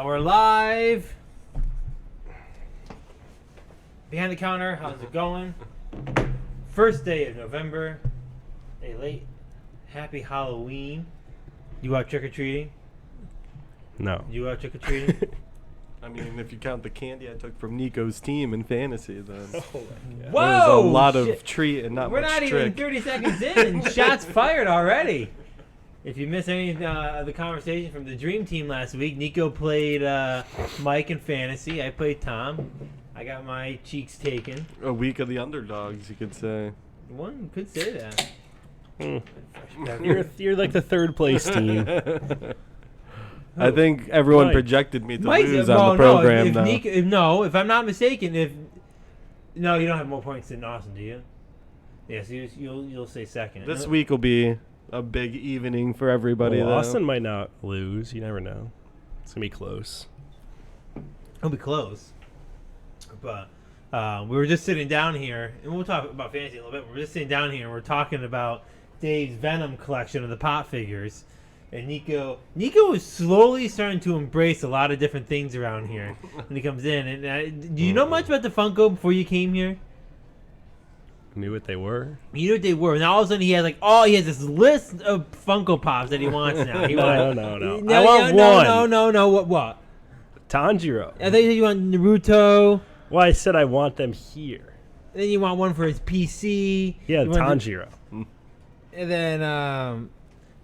We're live. Behind the counter, how's it going? First day of November. A late happy Halloween. You out trick-or-treating? No. You out trick-or-treating? I mean, if you count the candy I took from Niko's team in fantasy, then Whoa! there's a lot of treat and not We're much not even trick. 30 seconds in and shots fired already. If you missed any of the conversation from the Dream Team last week, Niko played Mike in fantasy. I played Tom. I got my cheeks taken. A week of the underdogs, you could say. One could say that. You're like the third place team. I think everyone Mike. projected me to Mike's- lose well, on the program, no, though. if I'm not mistaken, no, you don't have more points than Austin, do you? Yes, you'll say second. This week will be a big evening for everybody, Well, though. Austin might not lose. You never know. It's gonna be close. It'll be close. But we were just sitting down here, and we'll talk about fantasy a little bit. We're just sitting down here, and we're talking about Dave's Venom collection of the pop figures. And Niko is slowly starting to embrace a lot of different things around here when he comes in. And do you know much about the Funko before you came here? Knew what they were. You know what they were, and all of a sudden he has this list of Funko Pops that he wants now. No. I want one. No. What? Tanjiro. I think you want Naruto. Well, I said I want them here. And then you want one for his PC. Yeah, You want Tanjiro.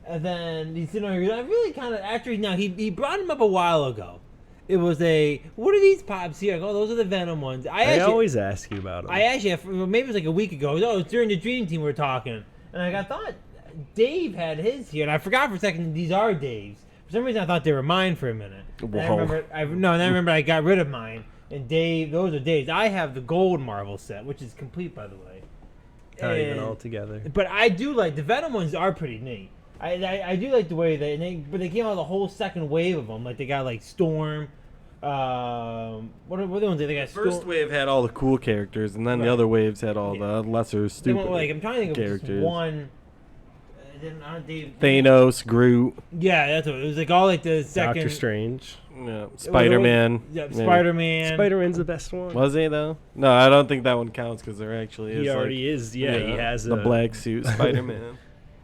And then he's sitting over here. I really kind of actually now he brought him up a while ago. It was what are these pops here? Oh, those are the Venom ones. I always ask you about them. I actually maybe it was like a week ago. Oh, it's during the Dream Team we were talking, and I thought Dave had his here, and I forgot for a second these are Dave's. For some reason I thought they were mine for a minute. And I remember I got rid of mine, and those are Dave's. I have the gold Marvel set, which is complete by the way. Not even all together. But I do like the Venom ones are pretty neat. I do like the way but they came out with a whole second wave of them. Like they got like Storm. What are the ones they got? First wave had all the cool characters, and then the other waves had all the lesser stupid I'm trying to think of characters. just one. Thanos, Groot. Yeah, that's what it was. Like all like the second. Doctor Strange. Yeah, Spider-Man. Yeah, maybe. Spider-Man. Spider-Man's the best one. Was he though? No, I don't think that one counts because there actually is. He already is. Yeah, he has the black suit, Spider-Man.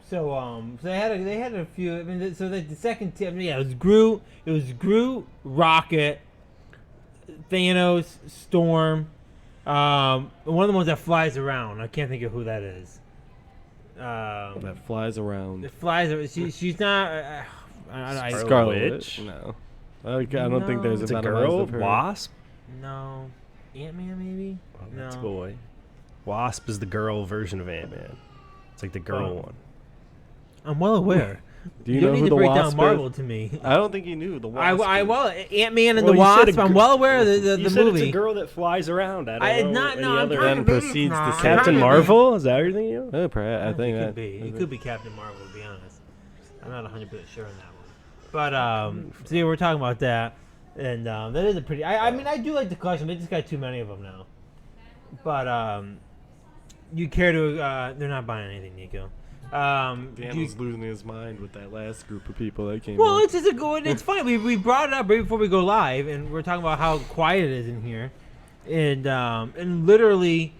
So they had a few. I mean, so the second team, it was Groot. It was Groot, Rocket, Thanos, Storm. One of the ones that flies around. I can't think of who that is. That flies around. It flies. She's not. Scarlet Witch? No. I don't think there's It's a amount girl. of her. Wasp. No. Ant-Man maybe. Oh, No. that's a boy. Wasp is the girl version of Ant-Man. It's like the girl one. I'm well aware. Do you don't know need who to the break Wasp down Marvel is? to me. I don't think you knew the Wasp. Ant-Man and Well, the you said Wasp. a I'm well aware of the You said movie. it's a girl that flies around. I I don't know not any know. I'm other. trying Then to proceeds to I'm say- trying Captain to Marvel? Is that what you're thinking of? I think It that could be. It could be Captain Marvel, to be honest. I'm not 100% sure on that one. But so yeah, we're talking about that, and that is a pretty. I mean, I do like the collection. They just got too many of them now. But you care to? They're not buying anything, Niko. Dan was losing his mind with that last group of people that came Well, in. it's just a good. It's funny. We brought it up right before we go live, and we're talking about how quiet it is in here, and literally,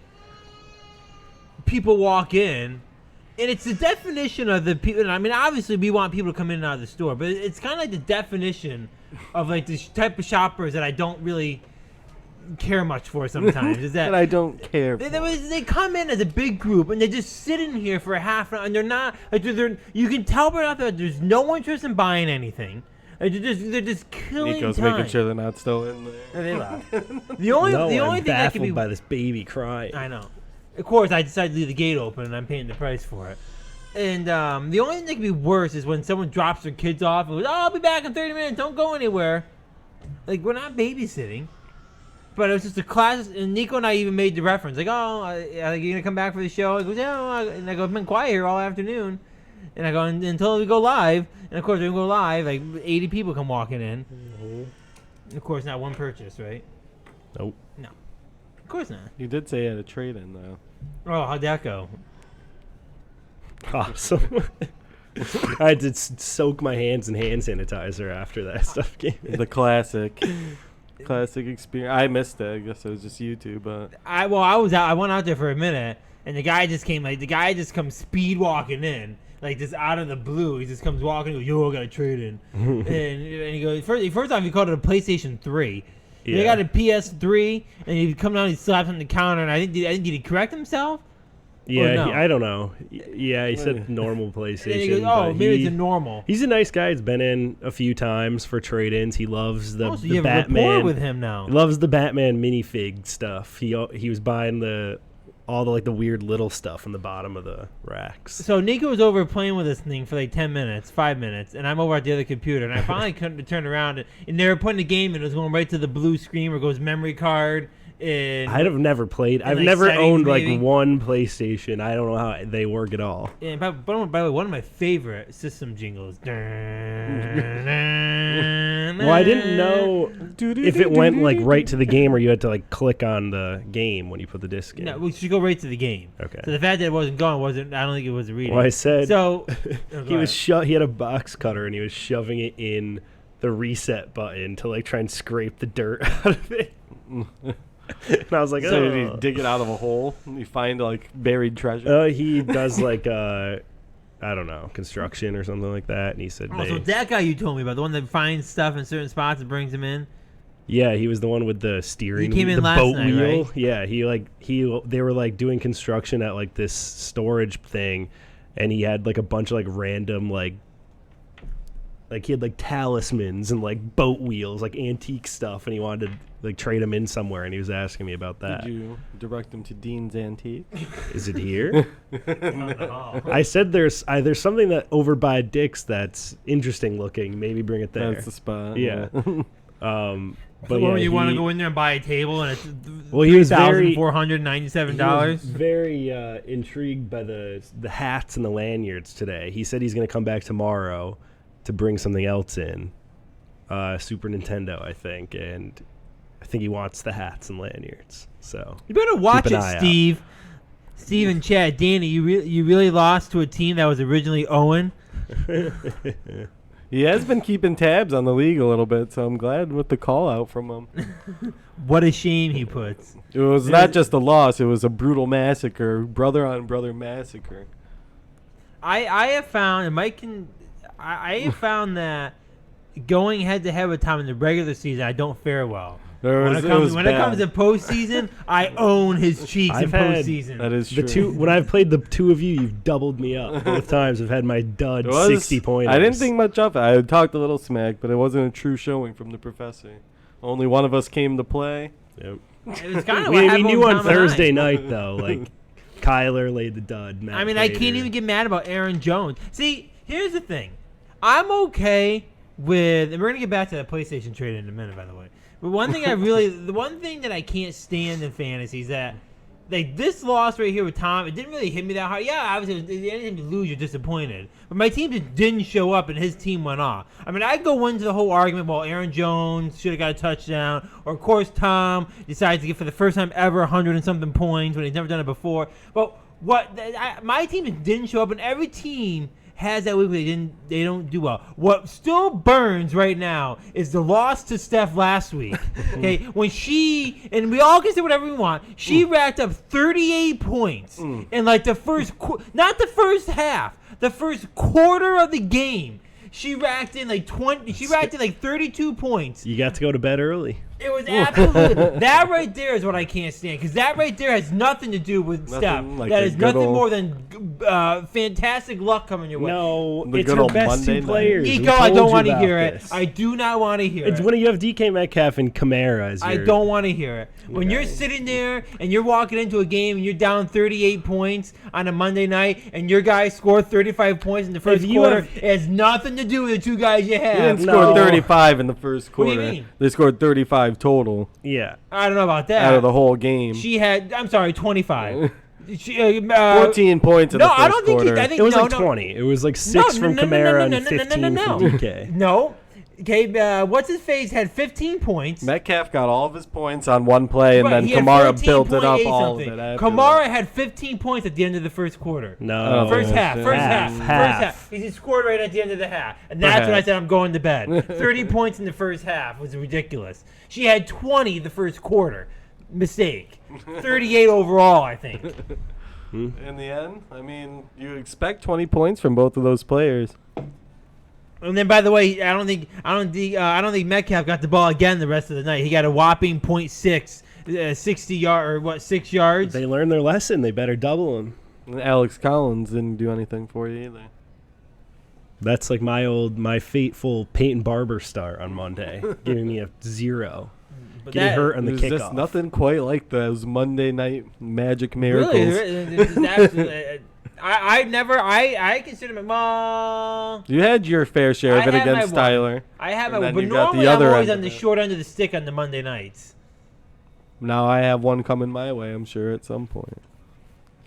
people walk in, and it's the definition of the people. I mean, obviously, we want people to come in and out of the store, but it's kind of like the definition of like this type of shoppers that I don't really care much for sometimes. Is that and I don't care. they come in as a big group and they just sit in here for a half an hour and they're not like you can tell right off that there's no interest in buying anything. Like, they're just killing Niko's time. making sure they're not still in there. And they laugh. The only I'm thing that can baffled be by this baby crying. I know. Of course, I decided to leave the gate open and I'm paying the price for it. And the only thing that can be worse is when someone drops their kids off and goes, "Oh, I'll be back in 30 minutes. Don't go anywhere." Like, we're not babysitting. But it was just a class, and Niko and I even made the reference, like, "Oh, are you gonna come back for the show?" He goes, "Yeah," and I go, "I've been quiet here all afternoon," and I go, "Until we go live," and of course, when we go live, like 80 people come walking in. And of course, not one purchase, right? Nope. No, of course not. You did say you had a trade-in, though. Oh, how'd that go? Awesome. I had to soak my hands in hand sanitizer after that stuff came in. The classic experience. I missed it. I guess it was just you two, but I was out. I went out there for a minute, and the guy just came. Like the guy just comes speed walking in, like just out of the blue. He just comes walking. He goes, "Yo, I got a trade in," and he goes. First off, he called it a PlayStation 3. Yeah. They got a PS3, and he come down. He slapped on the counter, and I think did he correct himself? Yeah, no? I don't know. Yeah, he said normal PlayStation. And he goes, "Oh, maybe it's a normal." He's a nice guy. He's been in a few times for trade-ins. He loves the, so the you have Batman. A rapport with him now. He loves the Batman minifig stuff. He was buying all the like the weird little stuff on the bottom of the racks. So Niko was over playing with this thing for like 10 minutes, 5 minutes, and I'm over at the other computer, and I finally couldn't turn around, and they were putting the game in. It was going right to the blue screen where it goes memory card. I've never played. I've like never settings, owned maybe. like one PlayStation. I don't know how they work at all. And by the way, one of my favorite system jingles. Well, I didn't know if it went like right to the game or you had to like click on the game when you put the disc in. No, we should go right to the game. Okay. So the fact that it wasn't going wasn't. I don't think it was a reading. Well, I said so. He was he had a box cutter and he was shoving it in the reset button to like try and scrape the dirt out of it. And I was like, so did he dig it out of a hole? And you find like buried treasure? He does like I don't know, construction or something like that. And he said, so that guy you told me about, the one that finds stuff in certain spots and brings them in. Yeah, he was the one with the steering. He came in the last boat night, wheel. right? Yeah, they were like doing construction at like this storage thing, and he had like a bunch of like random like he had like talismans and like boat wheels, like antique stuff, and he wanted to like trade them in somewhere, and he was asking me about that. Did you direct him to Dean's Antique? Is it here? I said there's something that over by Dick's that's interesting looking. Maybe bring it there. That's the spot. Yeah. But yeah, you want to go in there and buy a table and it's he was $3,497. He was very intrigued by the hats and the lanyards today. He said he's going to come back tomorrow to bring something else in, Super Nintendo, I think, and I think he wants the hats and lanyards. So you better watch it, Steve. Steve and Chad, Danny, you really lost to a team that was originally Owen. He has been keeping tabs on the league a little bit, so I'm glad with the call out from him. What a shame he puts. It was not just a loss; it was a brutal massacre, brother on brother massacre. I have found, and Mike can. I have found that going head to head with Tom in the regular season, I don't fare well. When it comes to postseason, I own his cheeks in postseason. That is true. When I've played the two of you, you've doubled me up both times. I've had my dud 60 pointers. I didn't think much of it. I talked a little smack, but it wasn't a true showing from the professor. Only one of us came to play. Yep. It was kind of we knew on Thursday night though, like Kyler laid the dud. Matt I can't even get mad about Aaron Jones. See, here's the thing. I'm okay with, and we're gonna get back to that PlayStation trade in a minute, by the way. But the one thing that I can't stand in fantasy is that, like, this loss right here with Tom, it didn't really hit me that hard. Yeah, obviously, anytime you lose, you're disappointed. But my team just didn't show up, and his team went off. I mean, I go into the whole argument, well, Aaron Jones should have got a touchdown, or of course Tom decides to get for the first time ever 100 and something points when he's never done it before. But my team just didn't show up, and every team has that week where they don't do well. What still burns right now is the loss to Steph last week. Okay, when and we all can say whatever we want, she racked up 38 points in like the first, not the first half, the first quarter of the game. She racked in like 32 points. You got to go to bed early. It was absolutely that right there is what I can't stand, because that right there has nothing to do with Steph. Like that is nothing more than fantastic luck coming your way. No, it's her best two players. Niko, I don't want to hear it. I do not want to hear it. It's when you have DK Metcalf and Kamara as I don't want to hear it. When you're sitting there and you're walking into a game and you're down 38 points on a Monday night and your guys score 35 points in the first quarter, it has nothing to do with the two guys you have. They didn't score 35 in the first quarter. What do you mean? They scored 35 total. Yeah. I don't know about that. Out of the whole game. She had, 25. 14 points in the first I don't think quarter. I think it was 20. It was like 6 from Kamara and 15 from DK. No. Okay, what's his face had 15 points. Metcalf got all of his points on one play, and Right, then he had Kamara built it up 14.8 all of something. it. After Kamara that. had 15 points at the end of the first quarter. No. First half. Half. He scored right at the end of the half. And that's when I said I'm going to bed. 30 points in the first half was ridiculous. She had 20 the first quarter. Mistake. 38 overall, I think. In the end, I mean, you expect 20 points from both of those players. And then, by the way, I don't think Metcalf got the ball again the rest of the night. He got a whopping 0.6, 60 yard or 6 yards. They learned their lesson. They better double him. And Alex Collins didn't do anything for you either. That's like my fateful Peyton Barber start on Monday, giving me a 0. But Getting hurt on the There's just kickoff. nothing quite like those Monday night magic miracles. Really, I consider my mom. You had your fair share of it against Tyler. I have And my then but you got the normally I'm other always end on of the it. short end of the stick on the Monday nights. Now I have one coming my way, I'm sure, at some point.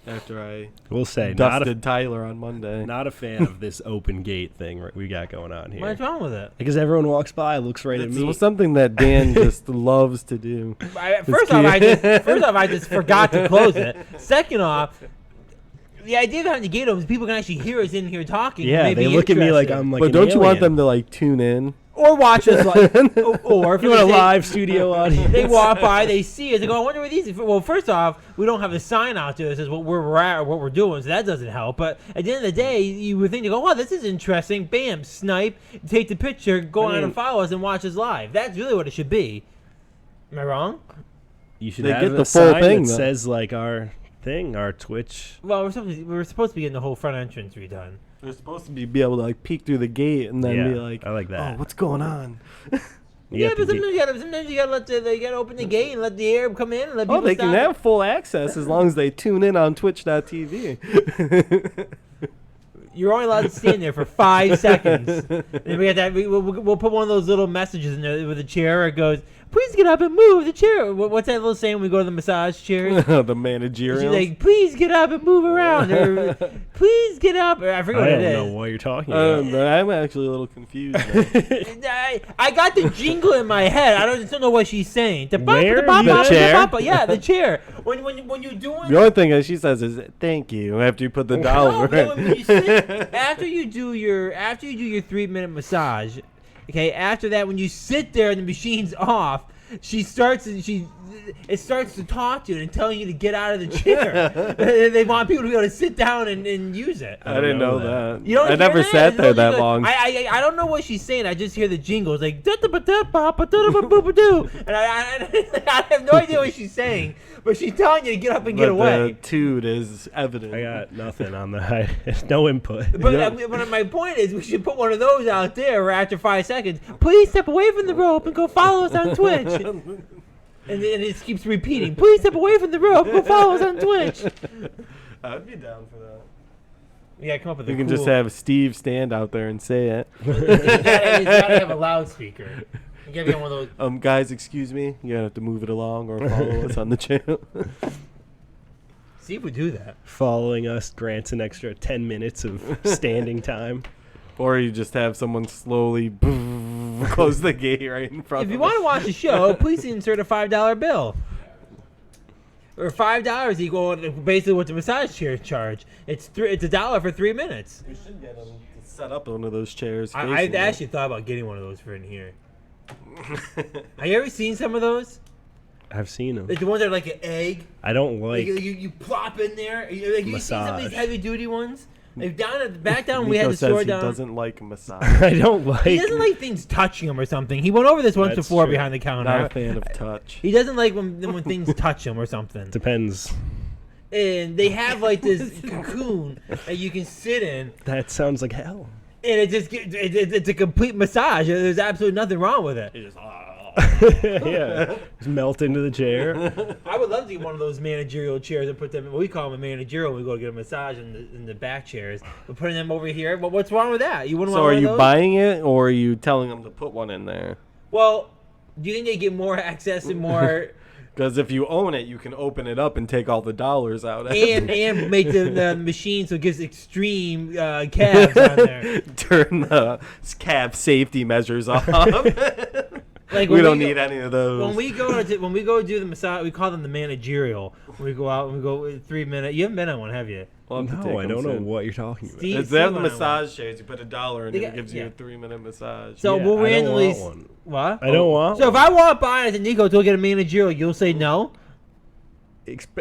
After I We'll say dusted Tyler on Monday. not a fan of this open gate thing we got going on here. What's wrong with it? Because everyone walks by, looks right at It's me. something that Dan just loves to do. First off, I just forgot to close it. Second off, the idea behind the gate open is people can actually hear us in here talking. Yeah, Maybe they look at me like interested. I'm like But an don't you want alien. them to like tune in? or watch us like, or if You want a live studio audience? They walk by, they see us, they go, I wonder what these are. Well, first off, we don't have a sign out there that says what we're at or what we're doing, so that doesn't help. But at the end of the day, you would think, oh, this is interesting. Bam, snipe, take the picture, go on and follow us and watch us live. That's really what it should be. Am I wrong? You should They have get a the full sign thing, that though. says like our thing, our Twitch. Well, we're supposed to be getting the whole front entrance redone. They're supposed to be able to like peek through the gate and then be Yeah, like, I like that. oh, what's going on? You have But to get- sometimes you gotta open the gate and let the air come in and let people Oh, they can stop. have full access as long as they tune in on twitch.tv. You're only allowed to stand there for 5 seconds. And we got that. We'll put one of those little messages in there with a chair. Where it goes, please get up and move the chair. What's that little saying when we go to the massage chairs? The managerial. She's like, please get up and move around. Or, please get up. Or, I forget I what don't it know is. what you're talking about. I'm actually a little confused. now. I got the jingle in my head. I just don't know what she's saying. Where? The chair? Yeah, the chair. When you're doing The only thing that she says is "thank you" after you put the No, dollar but in. when you sit, after you do your 3-minute massage, okay. After that, when you sit there and the machine's off, it starts to talk to you and telling you to get out of the chair. They want people to be able to sit down and use it. I didn't know that. You don't I hear never that? sat It's there only that good. long. I don't know what she's saying. I just hear the jingles like da-da-ba-da-ba-ba-ba-doo, and I have no idea what she's saying, but she's telling you to get up and get But away. the toot is evident. I got nothing on the no input. But my point is, we should put one of those out there where after 5 seconds, please step away from the rope and go follow us on Twitch. And it keeps repeating, please step away from the rope, go follow us on Twitch. I'd be down for that. Yeah, come up with You a can cool, just have Steve stand out there and say it. you gotta have a loudspeaker. You gotta get one of those. Guys, excuse me. You're gonna have to move it along or follow us on the channel. Steve would do that. Following us grants an extra 10 minutes of standing time. Or you just have someone slowly close the gate right in front If of you want to us. watch the show, please insert a $5 bill. Or $5 equal basically what the massage chairs charge. It's $1 for 3 minutes. We should get them to set up one of those chairs. I've facing actually thought about getting one of those for in here. Have you ever seen some of those? I've seen them. Like the ones that are like an egg. I don't like. You plop in there. You seen some of these Massage. heavy duty ones? Like back down when Niko we had the says store he down. doesn't like massage. I don't like. He doesn't like things touching him or something. He went over this once That's before true. behind the counter. Not a fan of touch. He doesn't like when things touch him or something. Depends. And they have like this cocoon that you can sit in, That sounds like hell. and it's a complete massage. There's absolutely nothing wrong with it. Yeah. Just melt into the chair. I would love to get one of those managerial chairs and put them. We call them a managerial. We go to get a massage in the back chairs. We're putting them over here. But what's wrong with that? You wouldn't So want are one you of those? buying it or are you telling them to put one in there? Well, do you think they get more access and more Because if you own it, you can open it up and take all the dollars out. and make the machine so it gives extreme calves on there. Turn the calf safety measures off. Like we don't need any of those. When we go do the massage, we call them the managerial. When we go out and we go 3 minute. You haven't been on one, have you? We'll have to No, take I them don't know soon. what you're talking about. Steve- They have Steve the went on massage chairs. You put $1 in They it, got- it gives you yeah. a 3-minute massage. So Yeah, we'll I don't randomly. want one. What? I don't want So if one. I walk by and I say, Niko, go get a managerial, you'll say no?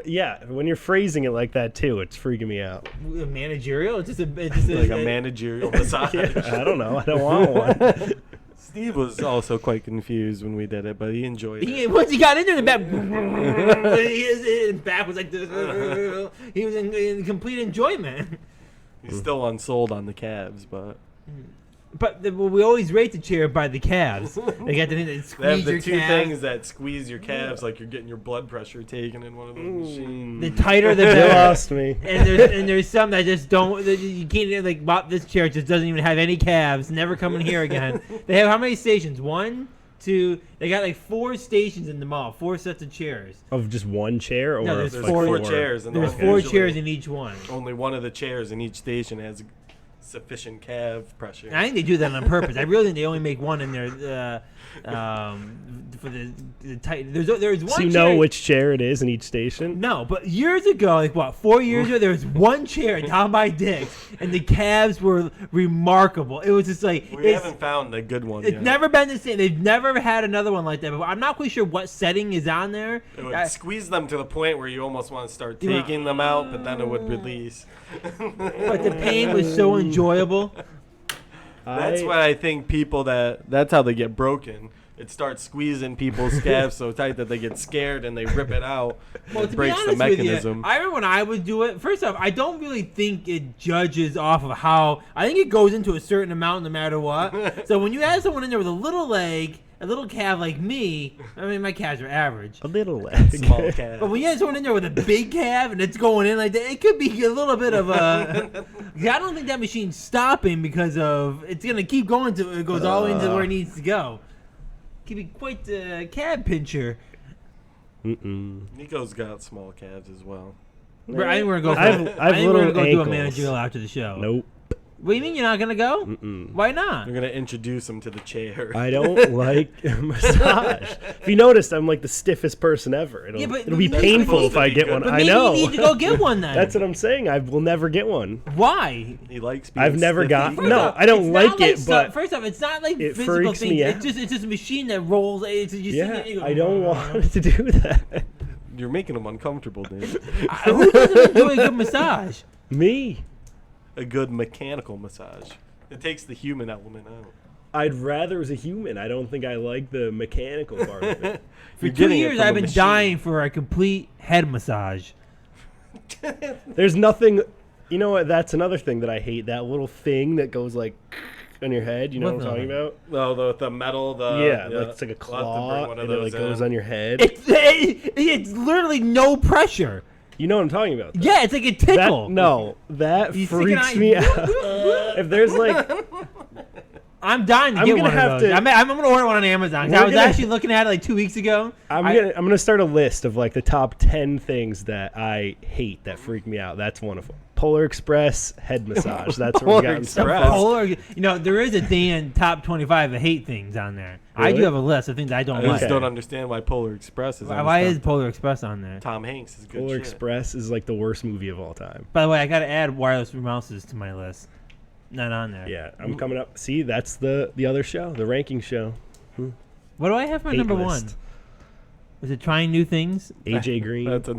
Yeah, when you're phrasing it like that too, it's freaking me out. A managerial? It's just a Like a managerial massage. I don't know. I don't want one. Steve was also quite confused when we did it, but he enjoyed it. Once he got in there, the back, his back was like this. He was in complete enjoyment. He's still unsold on the calves, but But we always rate the chair by the calves. They got the thing that they have squeeze the your two calves. things that squeeze your calves like you're getting your blood pressure taken in one of those machines. The tighter, the You better. lost me. And there's some that just don't. That you can't like. This chair just doesn't even have any calves. Never coming here again. They have how many stations? 1, 2. They got like 4 stations in the mall. 4 sets of chairs. Of just one chair, or No, There's There's four four chairs, and There's those 4 usually- chairs in each one. Only one of the chairs in each station has sufficient calf pressure. I think they do that on purpose. I really think they only make one in there for the tight. There's one. So you chair, know which chair it is in each station. No, but years ago, like what, 4 years ago, there was one chair down by Dick's, and the calves were remarkable. It was just like We haven't found a good one It's yet. never been the same. They've never had another one like that before. I'm not quite sure what setting is on there. It would squeeze them to the point where you almost want to start taking them out, but then it would release. But the pain was so enjoyable. That's why I think people that's how they get broken. It starts squeezing people's calves so tight that they get scared and they rip it out. Well, It to be breaks the honest with you, mechanism. I remember when I would do it. First off, I don't really think it judges off of how. I think it goes into a certain amount no matter what. So when you have someone in there with a little leg, a little calf like me, I mean my calves are average. A little leg. Small calves. But when you have someone in there with a big calf and it's going in like that, it could be a little bit of a. I don't think that machine's stopping because of it's gonna keep going till it goes all into where it needs to go. Could be quite the calf pincher. Niko's got small calves as well. But I think we're gonna go. I've I think we're gonna little go do a ankles. managerial after the show. Nope. What do you mean you're not gonna go? Why not? I'm gonna introduce him to the chair. I don't like massage. If you noticed, I'm like the stiffest person ever. Yeah, but it'll be maybe- painful if I maybe- get one. But I maybe know. you need to go get one then. That's what I'm saying. I will never get one. Why? He likes being I've never stiffy. got. First No, off, I don't it's not like it, but first off, it's not like it physical freaks things. me It's out. just a machine that rolls. It's just yeah, you go, I don't want to do that. You're making him uncomfortable, dude. Who doesn't enjoy a good massage? Me. A good mechanical massage. It takes the human element out. I'd rather as a human. I don't think I like the mechanical part of it. For You're 2 getting it years, from I've a been machine. dying for a complete head massage. There's nothing. You know what? That's another thing that I hate. That little thing that goes like on your head. You know what I'm What talking the- about? No, the metal, Yeah, like it's like a We'll have to bring claw, one and of it like those goes in. on your head. It's literally no pressure. You know what I'm talking about? though. Yeah, it's like a tickle. That You stick it freaks on- me out. If there's like, I'm dying to I'm get gonna one have of those. to- I'm gonna order one on Amazon. 'Cause I We're was gonna- actually looking at it like 2 weeks ago. I'm gonna start a list of like the top 10 things that I hate that freak me out. That's one of them. Polar Express head massage. That's what we got. Polar in Express. stuff. Polar, there is a Dan top 25 of hate things on there. I do Really? have a list of things I I don't just like. don't understand why Polar Express is on Why this is Polar Express on there? Tom Hanks is good Polar shit. Express is like the worst movie of all time. By the way, I gotta add wireless mouses to my list. Not on there. Yeah, I'm coming up. See, that's the other show, the ranking show. What do I have for Hate number list. one? Is it trying new things? AJ Green. That's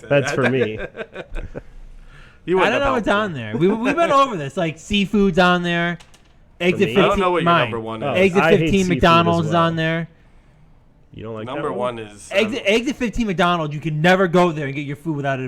That's for me. You I wouldn't don't know have what's helped on him. there. We've been over this. Like seafood's on there. Eggs For at me? 15. I don't know what your mine. number one Oh, is. Eggs at I hate 15 seafood McDonald's as is well. on there. You don't like Number that one is Eggs at 15 McDonald's. You can never go there and get your food without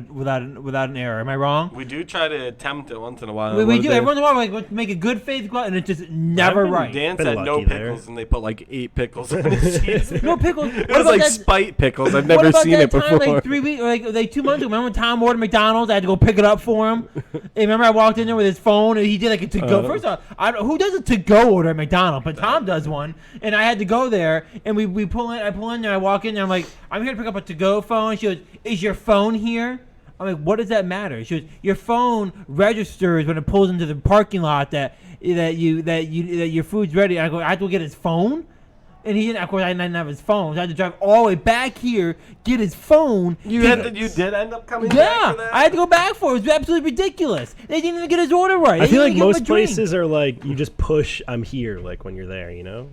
an error. Am I wrong? we do try to attempt it once in a while. We What do. is it? Every once in a while, like, let's make a good faith go out, and it's just never been right. Dan Been said no lucky there. pickles, and they put like 8 pickles on his cheese. No pickles. It was like spite pickles. I've never seen it before. Like 3 weeks, like 2 months ago. Remember when Tom ordered McDonald's? I had to go pick it up for him. And remember I walked in there with his phone and he did like a to-go. First off, who does a to-go order at McDonald's? But Tom does one, and I had to go there and I pull pull in there. I walk in there. I'm like, I'm here to pick up a to-go phone. She goes, is your phone here? I'm like, what does that matter? She goes, your phone registers when it pulls into the parking lot that your food's ready. I go, I have to go get his phone? And he didn't. Of course, I didn't have his phone. So I had to drive all the way back here, get his phone. You did end up coming back for that? I had to go back for it. It was absolutely ridiculous. They didn't even get his order right. I feel like most places are like, you just push, I'm here, like when you're there, you know?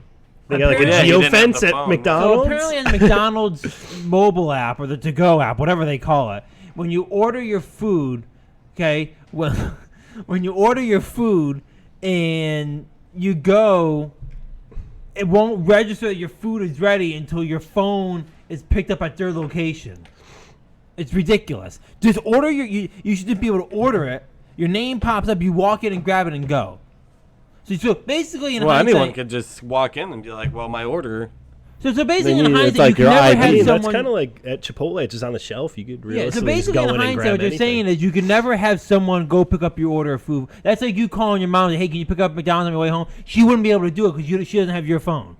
They got like a geofence at McDonald's. So apparently on the McDonald's mobile app or the to-go app, whatever they call it, when you order your food, okay, when you order your food and you go, it won't register that your food is ready until your phone is picked up at their location. It's ridiculous. Just order you should just be able to order it. Your name pops up, you walk in and grab it and go. So basically in hindsight, anyone could just walk in and be like, well, my order. So basically in hindsight, you can never have someone. That's kind of like at Chipotle, it's just on the shelf. You could realistically so basically just go in in and grab hindsight, what you're saying is you can never have someone go pick up your order of food. That's like you calling your mom and say, hey, can you pick up McDonald's on your way home? She wouldn't be able to do it because she doesn't have your phone.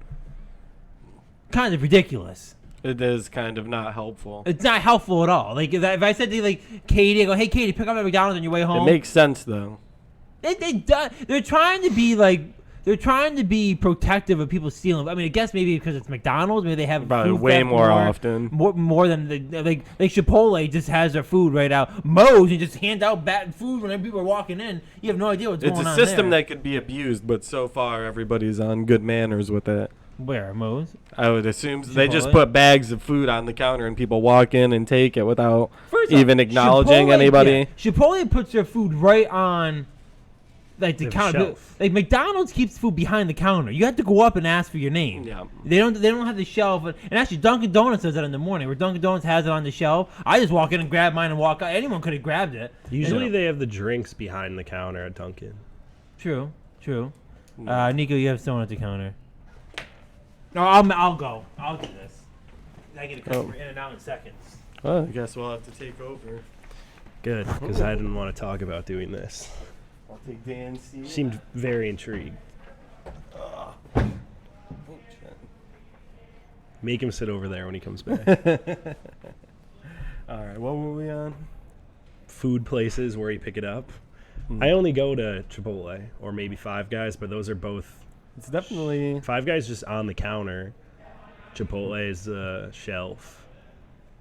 Kind of ridiculous. It is kind of not helpful. It's not helpful at all. Like if I said to like Katie, I go, hey Katie, pick up at McDonald's on your way home. It makes sense though. They're trying to be like. They're trying to be protective of people stealing. I mean, I guess maybe because it's McDonald's, maybe they have probably food way more often. More than like Chipotle just has their food right out. Moe's, you just hand out bad food whenever people are walking in. You have no idea what's going on. It's a system that could be abused, but so far everybody's on good manners with it. Where Moe's? I would assume they just put bags of food on the counter and people walk in and take it without even acknowledging anybody. Yeah, Chipotle puts their food right on. Like the counter, shelf. Like McDonald's keeps food behind the counter. You have to go up and ask for your name. Yeah. They don't have the shelf. And actually, Dunkin' Donuts does that in the morning. Where Dunkin' Donuts has it on the shelf. I just walk in and grab mine and walk out. Anyone could have grabbed it. Usually they have the drinks behind the counter at Dunkin'. True. Niko, you have someone at the counter. No, I'll go. I'll do this. I get a customer in and out in seconds. Well, I guess we'll have to take over. Good, because I didn't want to talk about doing this. I'll take Dan's seat. Seemed very intrigued. Make him sit over there when he comes back. All right, what were we on? Food places where you pick it up. I only go to Chipotle or maybe Five Guys, but those are both. It's definitely Five Guys just on the counter. Chipotle is shelf.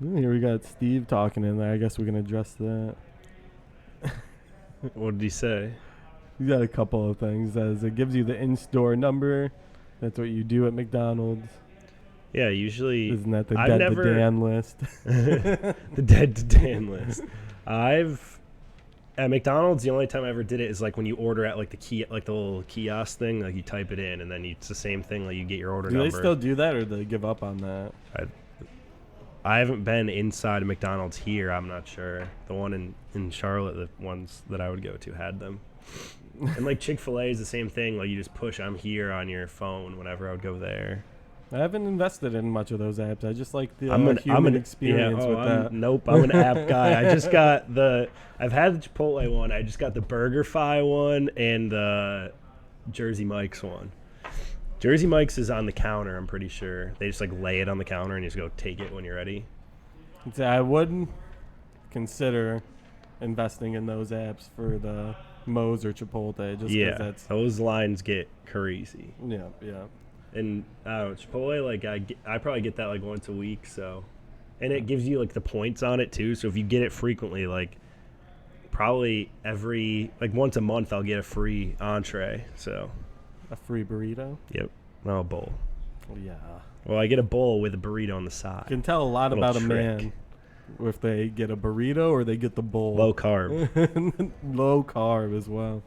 Here we got Steve talking in there. I guess we can address that. What did he say? He's got a couple of things. As it gives you the in-store number. That's what you do at McDonald's. Yeah, usually. Isn't that the dead to Dan list? The dead to Dan list. At McDonald's, the only time I ever did it is like when you order at like the little kiosk thing, like you type it in and then it's the same thing, like you get your order number. Do they still do that or do they give up on that? I haven't been inside of McDonald's here. I'm not sure. The one in Charlotte, the ones that I would go to had them. And like Chick-fil-A is the same thing. Like you just push I'm here on your phone whenever I would go there. I haven't invested in much of those apps. I just like the human experience with that. Nope, I'm an app guy. I just got I've had the Chipotle one. I just got the BurgerFi one and the Jersey Mike's one. Jersey Mike's is on the counter, I'm pretty sure. They just like lay it on the counter and you just go take it when you're ready. I wouldn't consider investing in those apps for the Moe's or Chipotle. Just those lines get crazy. Yeah. And I don't know, Chipotle, like I probably get that like once a week, so. And it gives you like the points on it too, so if you get it frequently, like probably once a month I'll get a free entree, so. A free burrito? Yep. No, a bowl. Oh, yeah. Well, I get a bowl with a burrito on the side. You can tell a lot about a man if they get a burrito or they get the bowl. Low carb. Low carb as well.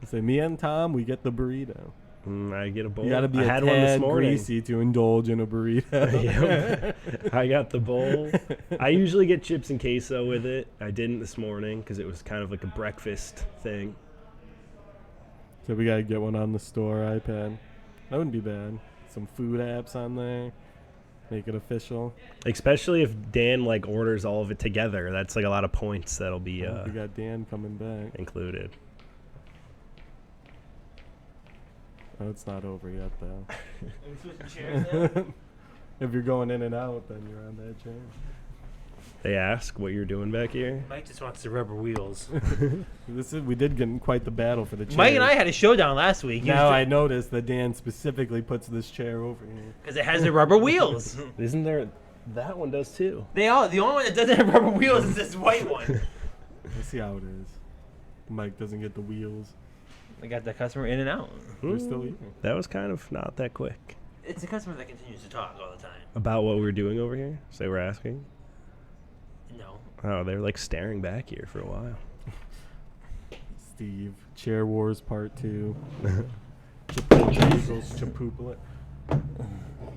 Say, me and Tom, we get the burrito. I get a bowl. You got to be I had one this morning. Greasy to indulge in a burrito. Yep. I got the bowl. I usually get chips and queso with it. I didn't this morning because it was kind of like a breakfast thing. So we got to get one on the store iPad. That wouldn't be bad. Some food apps on there. Make it official. Especially if Dan like orders all of it together. That's like a lot of points that'll be we got Dan coming back. Included. Oh, it's not over yet though. Are we switching chairs now? If you're going in and out, then you're on that chair. They ask what you're doing back here. Mike just wants the rubber wheels. We did get in quite the battle for the chair. Mike and I had a showdown last week. Now I noticed that Dan specifically puts this chair over here. Because it has the rubber wheels. Isn't there? That one does too. The only one that doesn't have rubber wheels is this white one. Let's see how it is. Mike doesn't get the wheels. I got the customer in and out. They're still eating. That was kind of not that quick. It's a customer that continues to talk all the time. About what we were doing over here? So they were asking? No. Oh, they were like staring back here for a while. Steve, Chair Wars Part 2. Chipotle equals Chipotle.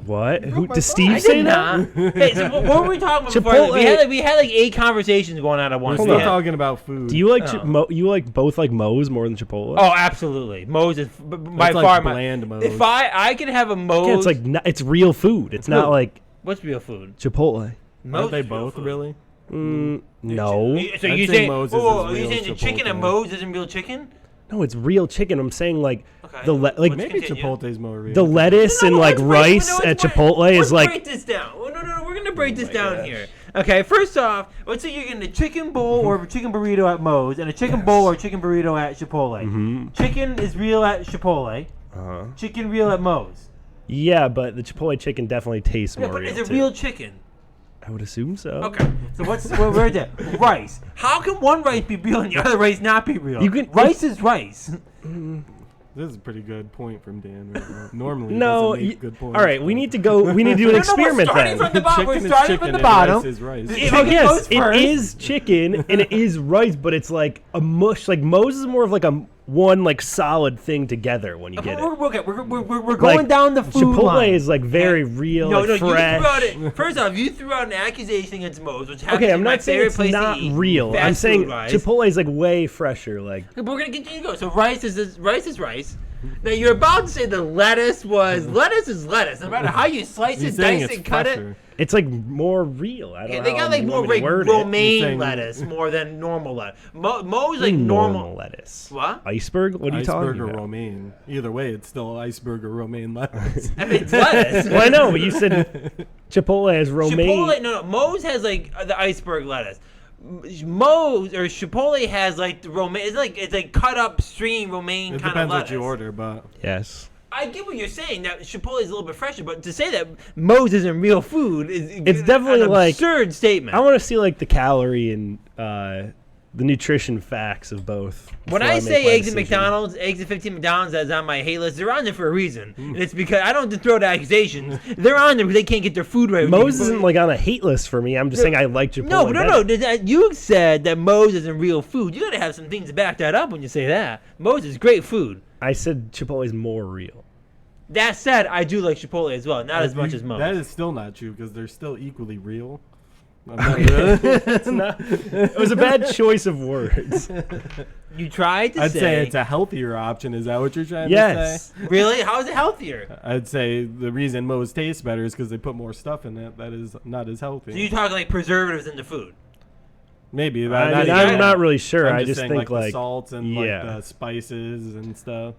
What? Who does I Steve say did that? not. Hey, so what were we talking about before? Chipotle. We had like 8 conversations going on at once. We're still talking about food. Do you like Oh. you like both like Moe's more than Chipotle? Oh, absolutely. Moe's is by That's far like bland Moe's. If I could have a Moe's. Yeah, it's like it's real food. It's not like What's real food? Chipotle. Moe's Aren't they is real both food. really? No. So I'd you say saying? Moe's is Oh, as are you real saying as the chicken at Chipotle. Moe's isn't real chicken? No, it's real chicken. I'm saying like Okay. the like Let's Maybe continue. Chipotle's more real. the lettuce and like rice at Chipotle is Let's like break this down. Oh, no, we're gonna break this my down gosh. here. Okay, first off, let's say you're getting a chicken bowl or a chicken burrito at Moe's and a chicken bowl or a chicken burrito at Chipotle. Mm-hmm. Chicken is real at Chipotle. Chicken real at Moe's. Yeah, but the Chipotle chicken definitely tastes Yeah, more but real. is it too. real chicken? I would assume so. Okay, so where's that? Rice. How can one rice be real and the other rice not be real? You can- rice is rice. This is a pretty good point from Dan right now. Normally, he No. doesn't make good points. All right, we need to go. We need to do an We're experiment starting then. from the bottom. We're Chicken is starting chicken from the and bottom. rice is rice. Yeah. So Chicken yes, goes it first. is chicken and it is rice, but it's like a mush. Like Moe's is more of like a one like solid thing together when you get it. We're going Like, down the food Chipotle line. is like very real, No, like no, fresh. you threw out it. First off, you threw out an accusation against Moe's, which happens Okay, to I'm be my not saying favorite it's place not to eat, real. I'm fast saying food-wise. Chipotle is like way fresher. Like But we're gonna continue to go. So rice is rice. Now you're about to say the lettuce was lettuce is lettuce. No matter how you slice He's it, saying dice it's it, cut it. fresher. it's like more real. I don't Yeah, know. they got like more like You're romaine saying- lettuce more than normal lettuce. Moe's like normal. lettuce. What? Iceberg? What are you Iceberg talking or about? romaine. Either way, it's still iceberg or romaine lettuce. I mean, it's lettuce. Well, I know, but you said Chipotle has romaine. Chipotle, no, Moe's has like the iceberg lettuce. Moe's or Chipotle has like the romaine. It's like cut up stream romaine It kind of depends lettuce. what you order, but I Yes. get what you're saying. That Chipotle is a little bit fresher, but to say that Moe's isn't real food is It's definitely an like- absurd statement. I want to see like the calorie and the nutrition facts of both. When before I make say my eggs at decision. McDonald's, eggs at 15 McDonald's that's on my hate list, they're on there for a reason. And it's because I don't throw the accusations. They're on there because they can't get their food right. Moe's isn't like on a hate list for me. I'm just saying I like Chipotle. No. better. You said that Moe's isn't real food. You gotta have some things to back that up when you say that. Moe's is great food. I said Chipotle is more real. That said, I do like Chipotle as well, not as much as Moe's. That is still not true because they're still equally real. I'm not really. It's not. It was a bad choice of words. You tried to I'd say it's a healthier option. Is that what you're trying to Yes. say? Really? How is it healthier? I'd say the reason Moe's tastes better is because they put more stuff in it that is not as healthy. So you talk like preservatives in the food. Maybe. But I mean, even I'm that. not really sure. I'm I just saying, think the like salts and yeah. like the spices and stuff.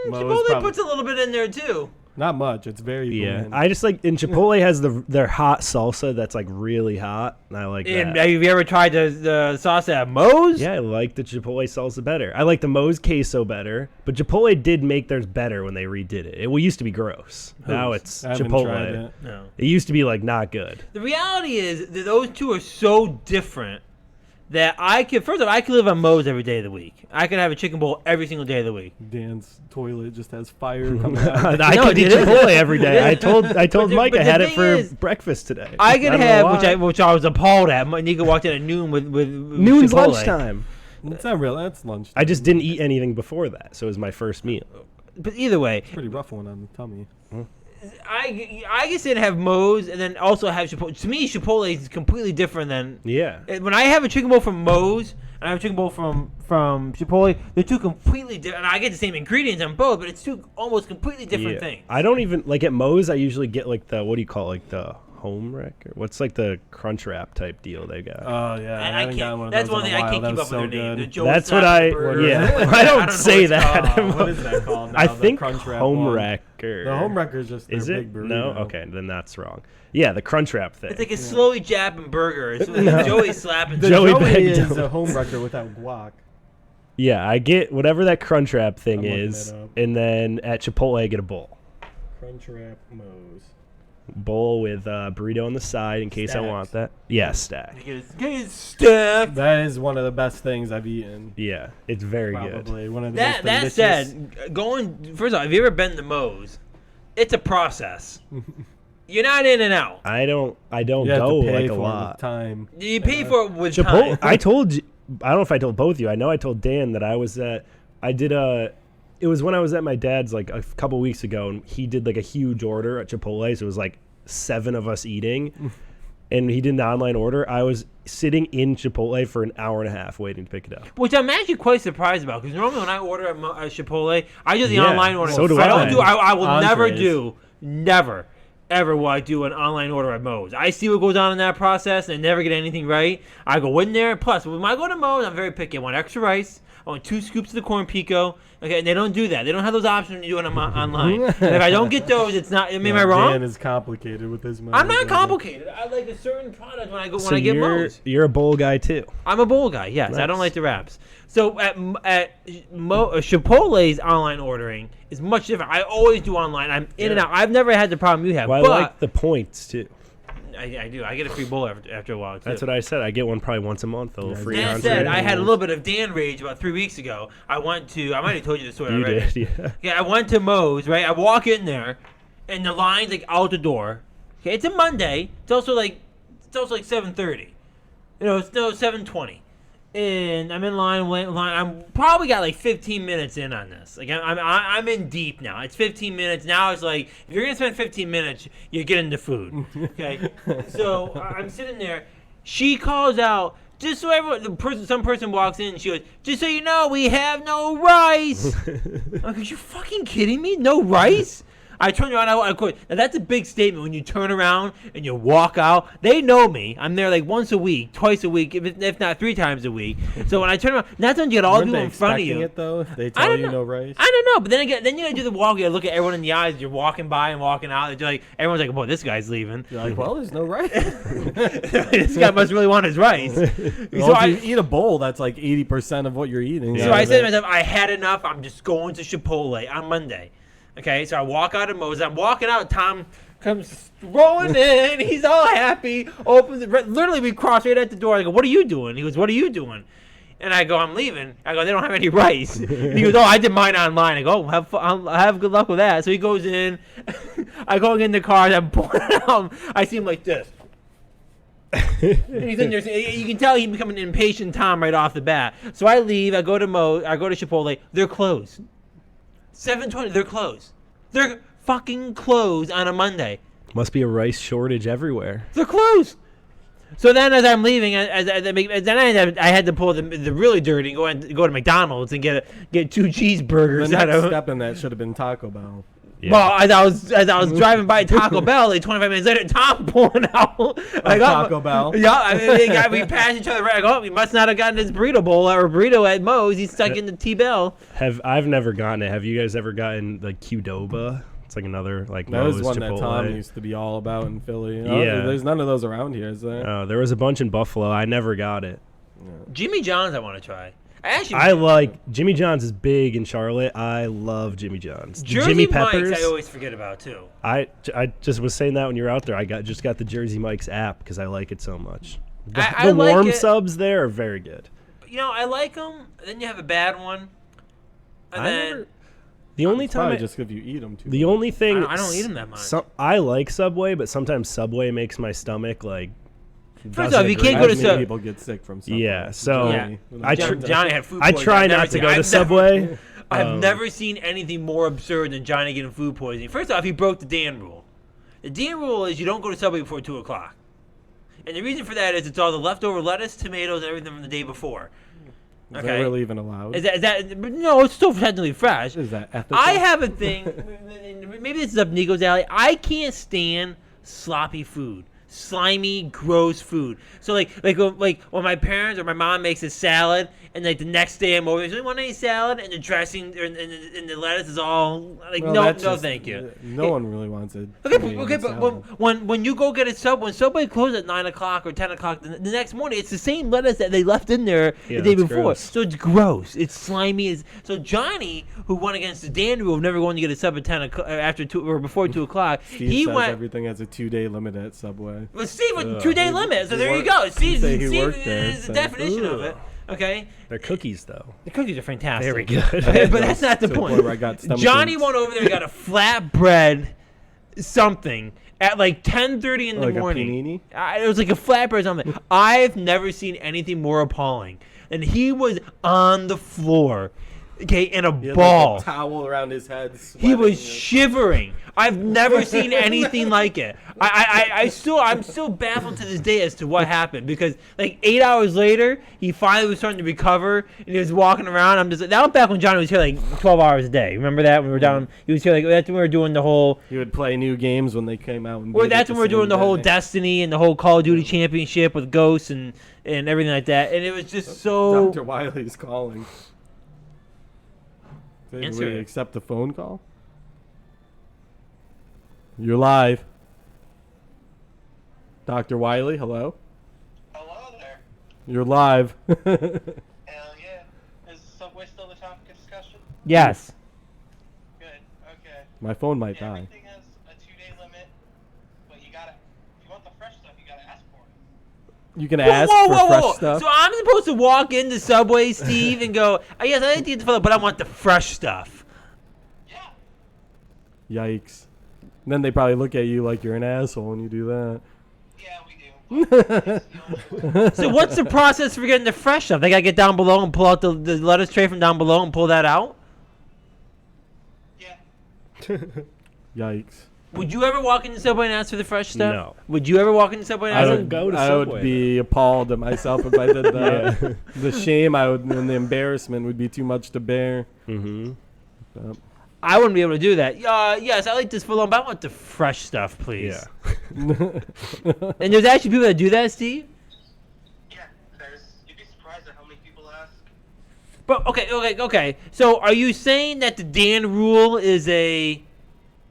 Moe's Chipotle probably- puts a little bit in there too. not much. It's very yeah. bland. I just like in Chipotle has their hot salsa that's like really hot, and I like And that. have you ever tried the sauce at Moe's? Yeah, I like the Chipotle salsa better. I like the Moe's queso better, but Chipotle did make theirs better when they redid it. It used to be gross. Now it's I haven't Chipotle. tried it. No. It used to be like not good. The reality is that those two are so different that I could live on Moe's every day of the week. I could have a chicken bowl every single day of the week. Dan's toilet just has fire coming out. I No, could eat it isn't. Chipotle every day. I told But Mike the I had it thing for is, breakfast today. I could don't know have, why. which I was appalled at. Niko walked in at noon with Noon's Chipotle. lunchtime. It's not real. That's lunch. I just didn't eat anything before that, so it was my first meal. But either way, Pretty rough one on the tummy. I guess I'd have Moe's and then also have Chipotle. To me, Chipotle is completely different than Yeah. when I have a chicken bowl from Moe's and I have a chicken bowl from Chipotle. They're two completely different. I get the same ingredients on both, but it's two almost completely different things. I don't even like at Moe's. I usually get like the what do you call it, like the home wreck or what's like the crunch wrap type deal they got. Oh yeah, And I I haven't gotten one can't. of That's those one in thing a I while. can't That keep was up so with their name. good. The Joe That's what Stockton I- burger. yeah. don't I don't know what say it's that. called. What is that called? Now? I The think crunch wrap home one? wreck wrecker. The home wrecker is just their Is big it? burrito. No? Okay, then that's wrong. Yeah, the crunch wrap thing. It's like a slowly jabbing burger. It's like Joey slapping. The Joey Joey Bag is Double. a home wrecker without guac. Yeah, I get whatever that crunch wrap thing I'm looking is, it up. and then at Chipotle I get a bowl. Crunchwrap Moe's. Bowl with burrito on the side in case I Stacks. want that. Yeah, stack. Get it stacked. That is one of the best things I've eaten. Yeah, it's very good. Probably one of the That most delicious. said, going first of all, have you ever been to Moe's? It's a process. You're not in and out. I don't You have go to pay like a for it with lot. time. You pay for it with Chipotle. time. I told you. I don't know if I told both of you. I know I told Dan that I was at. I did a. It was when I was at my dad's like a couple weeks ago, and he did like a huge order at Chipotle. So it was like 7 of us eating, and he did an online order. I was sitting in Chipotle for an hour and a half waiting to pick it up. Which I'm actually quite surprised about because normally when I order at Chipotle, I do the Yeah, online order. so do I don't I. do. I will never Entrees. never, ever will I do an online order at Moe's. I see what goes on in that process and never get anything right. I go in there. Plus, when I go to Moe's, I'm very picky. I want extra rice. I want 2 scoops of the corn pico. Okay, and they don't do that. They don't have those options when you do it online. And if I don't get those, it's not. Am I wrong? Dan is complicated with his money. I'm not complicated. I like a certain product when I get Moe's. You're a bowl guy too. I'm a bowl guy. Yes, I don't Nice. like the wraps. So at Chipotle's online ordering is much different. I always do online. I'm in and out. I've never had the problem you have. Well, I but like the points too. I do. I get a free bowl after a while too. That's what I said. I get one probably once a month. A little Yeah, free Dan entree. said I had a little bit of Dan rage about 3 weeks ago. I might have told you the story You already. did, yeah. Yeah, I went to Moe's, right? I walk in there, and the line's like out the door. Okay, it's a Monday. It's also like 7:30. It's 7:20, and I'm in line. I'm probably got like 15 minutes in on this. Like I'm in deep now. It's 15 minutes now. It's like if you're gonna spend 15 minutes, you're getting the food. Okay, so I'm sitting there. She calls out. Just so some person walks in, she goes, just so you know, we have no rice. I'm like, are you fucking kidding me? No rice? I turn around, I quit. Now, that's a big statement when you turn around and you walk out. They know me. I'm there like once a week, twice a week, if not 3 times a week. So when I turn around, not only get all Weren't people they in front of expecting you. it though? If they I tell don't you know. no rice. I don't know, but then you gotta do the walk. You gotta look at everyone in the eyes. You're walking by and walking out. You're like, everyone's like, boy, this guy's leaving. You're like, well, there's no rice. This guy must really want his rice. Well, So if you eat a bowl, that's like 80% of what you're eating. So I said to myself, I had enough. I'm just going to Chipotle on Monday. Okay, so I walk out of Moe's. I'm walking out. Tom comes rolling in. He's all happy. Opens it. Literally, we cross right at the door. I go, what are you doing? He goes, what are you doing? And I go, I'm leaving. I go, they don't have any rice. And he goes, oh, I did mine online. I go, have good luck with that. So he goes in. I go in the car. I'm pulling out. I see him like this. And he's in there. You can tell he's becoming an impatient Tom right off the bat. So I leave. I go to Chipotle. They're closed. 7:20. They're closed. They're fucking closed on a Monday. Must be a rice shortage everywhere. They're closed. So then, as I'm leaving, then I had to pull the really dirty and go to McDonald's and get 2 cheeseburgers. The next step in that should have been Taco Bell. Yeah. Well, as I was driving by Taco Bell, like 25 minutes later, Tom pulling out. Taco Bell. Yeah, we passed each other. I go, we must not have gotten his burrito bowl or burrito at Moe's. He's stuck in the T-Bell. I've never gotten it. Have you guys ever gotten like Qdoba? It's like another like That was Moe's one Chipotle. that Tom used to be all about in Philly. Yeah. There's none of those around here, is there? There was a bunch in Buffalo. I never got it. Jimmy John's, I want to try. I like Jimmy John's is big in Charlotte. I love Jimmy John's. The Jersey Jimmy Mike's, Peppers. I always forget about too. I just was saying that when you were out there. I just got the Jersey Mike's app because I like it so much. I The like warm it. subs there are very good. I like them. Then you have a bad one. And then The only It's time probably just if you eat them too. the only thing I don't eat them that much. I like Subway, but sometimes Subway makes my stomach like. First off, you doesn't can't agree. go to Many Sub- people get sick from Subway. Yeah, so Yeah. I Johnny had food I poisoning. try I've never not to seen- go to I've never- Subway. I've never seen anything more absurd than Johnny getting food poisoning. First off, he broke the Dan rule. The Dan rule is you don't go to Subway before 2 o'clock. And the reason for that is it's all the leftover lettuce, tomatoes, and everything from the day before. Is that really even allowed? Is that no, it's still technically fresh. Is that ethical? I have a thing, maybe this is up Niko's alley. I can't stand sloppy food. slimy, gross food. So like when my parents or my mom makes a salad, and like the next day I'm over, there's only want any salad, and the dressing and the lettuce is all like no, thank you. No one really wants it. Okay, but when you go get a sub, when Subway closes at 9 o'clock or 10 o'clock the next morning, it's the same lettuce that they left in there the day before. Gross. So it's gross. It's slimy. So Johnny, who won against the Dan rule of never going to get a sub at 10 o'clock after 2 or before 2 o'clock, he says went. Everything has a 2-day limit at Subway. Well, Steve, a 2-day limit. So there you go. Steve is the definition of it. Okay. They're cookies, though. The cookies are fantastic. Very good. Okay, but that's not the point. Where I got Johnny went over there and got a flatbread something at like 10:30 in the morning. A panini? It was like a flatbread or something. I've never seen anything more appalling. And he was on the floor, okay, in a ball. Like a towel around his head. He was shivering. I've never seen anything like it. I'm still baffled to this day as to what happened, because like 8 hours later, he finally was starting to recover and he was walking around. I'm just that was back when Johnny was here like 12 hours a day. Remember that when we were down? He was here like that's when we were doing the whole. He would play new games when they came out. Or that's when we were doing the whole Destiny and the whole Call of Duty Championship with Ghosts and everything like that. And it was just so. Dr. Wiley's calling. Answer we it. accept the phone call? You're live. Dr. Wiley, hello? Hello there. You're live. Hell yeah. Is Subway still the topic of discussion? Yes. Good. Okay. My phone might die. Everything has a 2-day limit, but if you want the fresh stuff, you gotta ask for it. You can ask for fresh stuff. So I'm supposed to walk into Subway, Steve, and go, oh, yes, I like to get the filler, but I want the fresh stuff. Yeah. Yikes. And then they probably look at you like you're an asshole when you do that. Yeah, we do. It's the only way. So what's the process for getting the fresh stuff? They gotta get down below and pull out the lettuce tray from down below and pull that out? Yeah. Yikes. Would you ever walk into Subway and ask for the fresh stuff? No. Would you ever walk into Subway and ask for go to I Subway. would be appalled at myself if I did that. Yeah. The shame and the embarrassment would be too much to bear. Mm-hmm. I wouldn't be able to do that. Yes, I like this full on, but I want the fresh stuff, please. Yeah. And there's actually people that do that, Steve? Yeah, you'd be surprised at how many people ask. But okay. So are you saying that the Dan rule is a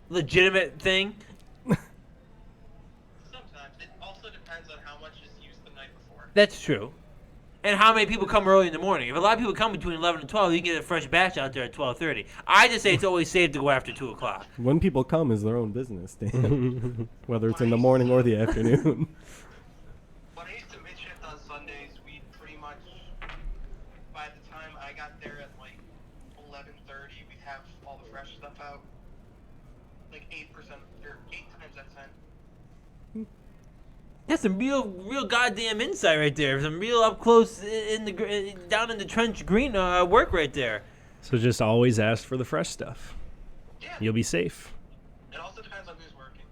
legitimate thing? Sometimes. It also depends on how much is used the night before. That's true. And how many people come early in the morning? If a lot of people come between 11 and 12, you can get a fresh batch out there at 12:30. I just say it's always safe to go after 2 o'clock. When people come is their own business, Dan. Whether it's in the morning or the afternoon. When I used to mid-shift on Sundays, we pretty much, by the time I got there at like 11:30, we'd have all the fresh stuff out. Like 8% or 8 times out of 10. That's some real goddamn insight right there. Some real up close down in the trench green work right there. So just always ask for the fresh stuff. Yeah. You'll be safe. It also depends on who's working.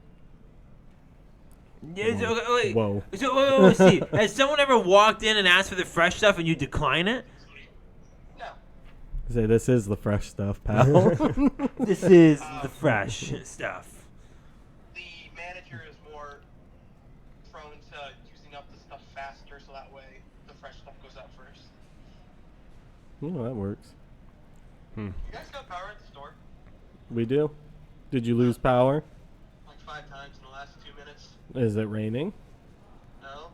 Yeah, so, wait. Whoa. So, wait, Steve, has someone ever walked in and asked for the fresh stuff and you decline it? No. Say, this is the fresh stuff, pal. This is the fresh stuff. The manager is more prone to using up the stuff faster, so that way the fresh stuff goes out first. That works. You guys got power at the store? We do. Did you lose power? Like 5 times in the last 2 minutes? Is it raining? No.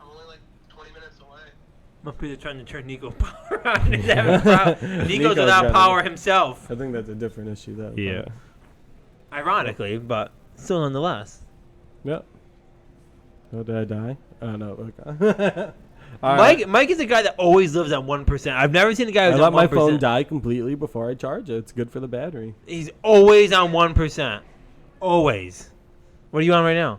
I'm only like 20 minutes away. Must be they're trying to turn Niko power on. He's having Nico's Niko's without got power it. himself. I think that's a different issue, though. Yeah. Ironically, but still nonetheless. Yep. Oh, did I die? Oh, no. Okay. All right. Mike is a guy that always lives on 1%. I've never seen a guy I who's let on 1%. my phone die completely before I charge it. It's good for the battery. He's always on 1%. Always. What are you on right now?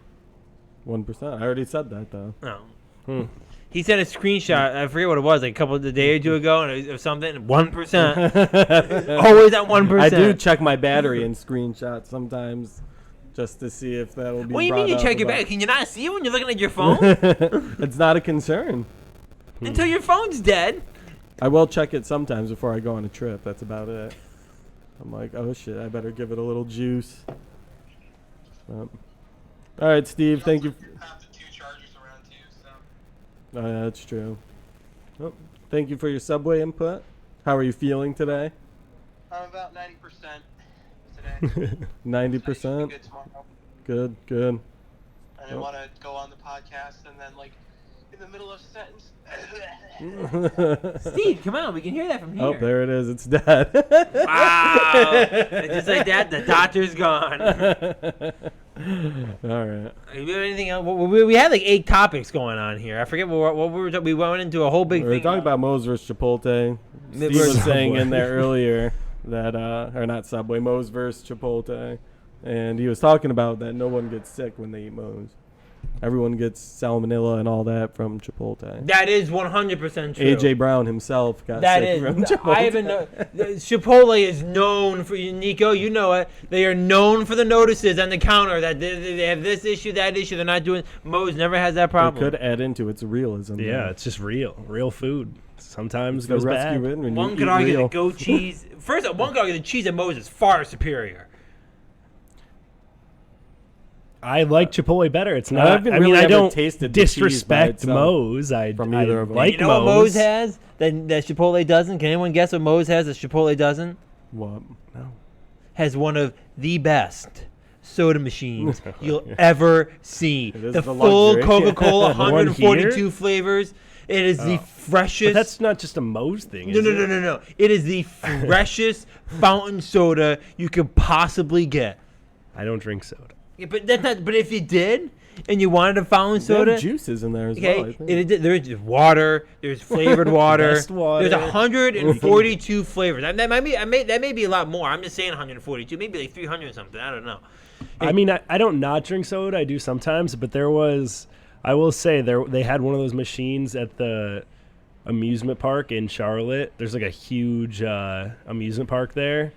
1%. I already said that, though. No. He sent a screenshot. I forget what it was, like a couple of the day or two ago, and it was something 1%. Always at 1%. I do check my battery in screenshots sometimes, just to see if that'll be. What do you mean you check your battery? Can you not see it when you're looking at your phone? It's not a concern. Until your phone's dead. I will check it sometimes before I go on a trip. That's about it. I'm like, oh shit, I better give it a little juice. All right, Steve. Thank you. Have the 2 chargers around too, so. Oh, yeah, that's true. Oh, thank you for your Subway input. How are you feeling today? I'm about 90% today. 90%. Good tomorrow. Good, good. I didn't want to go on the podcast and then, like, in the middle of a sentence. Steve, come on, we can hear that from here. Oh, there it is. It's dead. Wow. Just like that, the doctor's gone. All right. You have anything else? We had like 8 topics going on here. I forget what we were talking. We went into a whole big We were thing. talking about Moe's versus Chipotle. Steve was saying in there earlier that, or not Subway, Moe's versus Chipotle. And he was talking about that no one gets sick when they eat Moe's. Everyone gets salmonella and all that from Chipotle. That is 100% true. AJ Brown himself got sick from Chipotle. I even know. Chipotle is known for, Niko, you know it. They are known for the notices on the counter that they have this issue, that issue. They're not doing. Moe's never has that problem. It could add into its realism. Yeah, though. it's just real food. Sometimes It's goes the bad. rescue it when One you could eat argue real. the goat cheese. First of all, one could argue the cheese at Moe's is far superior. I like Chipotle better. It's not. haven't I mean, really I ever don't tasted the cheese by disrespect itself Moe's. from either of them. like You know what Moe's Moe's. has that Chipotle doesn't? Can anyone guess what Moe's has that Chipotle doesn't? What? No. Has one of the best soda machines you'll ever see. is The the full luxury. Coca-Cola, The one 142 here? flavors. It is the freshest. But that's not just a Moe's thing. No, is no, it? no, no, no. It is the freshest fountain soda you could possibly get. I don't drink soda. Yeah, but that's not. But if you did, and you wanted a fountain They have soda, juices in there as okay, well. I think. there's water. There's flavored water. Best water. There's 142 flavors. That may be a lot more. I'm just saying 142. Maybe like 300 or something. I don't know. I mean, I don't not drink soda. I do sometimes, but there was. I will say they had one of those machines at the amusement park in Charlotte. There's like a huge amusement park there,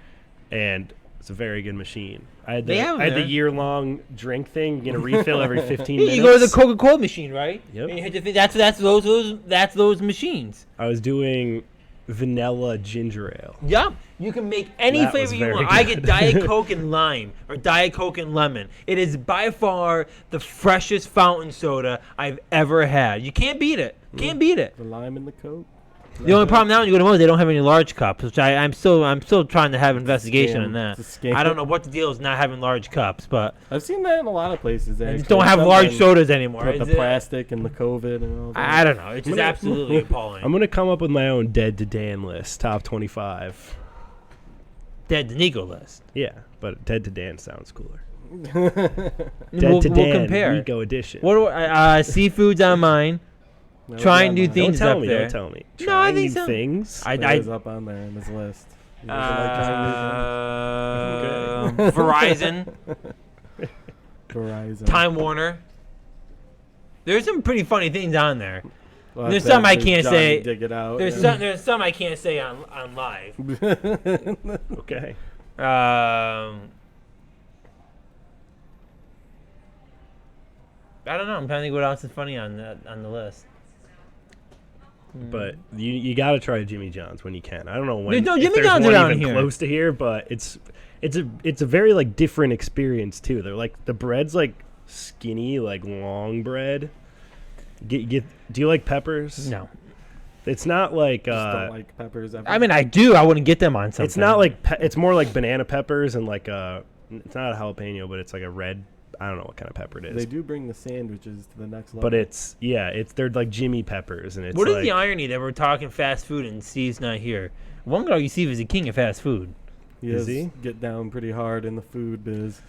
and it's a very good machine. I had They have 'em the there. year-long drink thing. You get a refill every 15 minutes. You go to the Coca-Cola machine, right? Yep. And you hit the thing. That's those machines. I was doing vanilla ginger ale. Yep. You can make any That was flavor you very want. I get good. Diet Coke and lime or Diet Coke and lemon. It is by far the freshest fountain soda I've ever had. You can't beat it. Can't beat it. The lime and the Coke. The only problem now when you go to Moe's, they don't have any large cups, which I'm still trying to have investigation scam. on that. It's a scam. I don't know what the deal is not having large cups, but I've seen that in a lot of places. they Actually. just don't have Some large then sodas anymore. With the It's, plastic and the COVID and all that. I don't know. It's just absolutely appalling. I'm gonna come up with my own Dead to Dan list, top 25. Dead to Niko list. Yeah, but Dead to Dan sounds cooler. We'll Dead to Dan, compare. Niko edition. What do seafood's on mine. That was Trying on new mine. things Don't tell up me. there. Don't tell me. No, I Trying think new so. things. It is up on there in his list. You guys like trying new things? Verizon, Verizon. Time Warner. There's some pretty funny things on there. Well, There's that's some I Johnny can't say. Dig it out. There's some I can't say on live. Okay. I don't know. I'm trying to think what else is funny on the list. But you got to try Jimmy John's when you can. I don't know when. There's no if Jimmy there's John's one around even here. close to here, but it's a very like different experience too. They're like the bread's like skinny, like long bread. Do you like peppers? No. It's not like. Just don't like peppers. Ever. I mean, I do. I wouldn't get them on something. It's not like it's more like banana peppers and like it's not a jalapeno, but it's like a red. I don't know what kind of pepper it is. They do bring the sandwiches to the next level. But they're like Jimmy peppers, and it's What is like, the irony that we're talking fast food and Steve's not here? One could argue Steve is the king of fast food. Is he? Get down pretty hard in the food biz.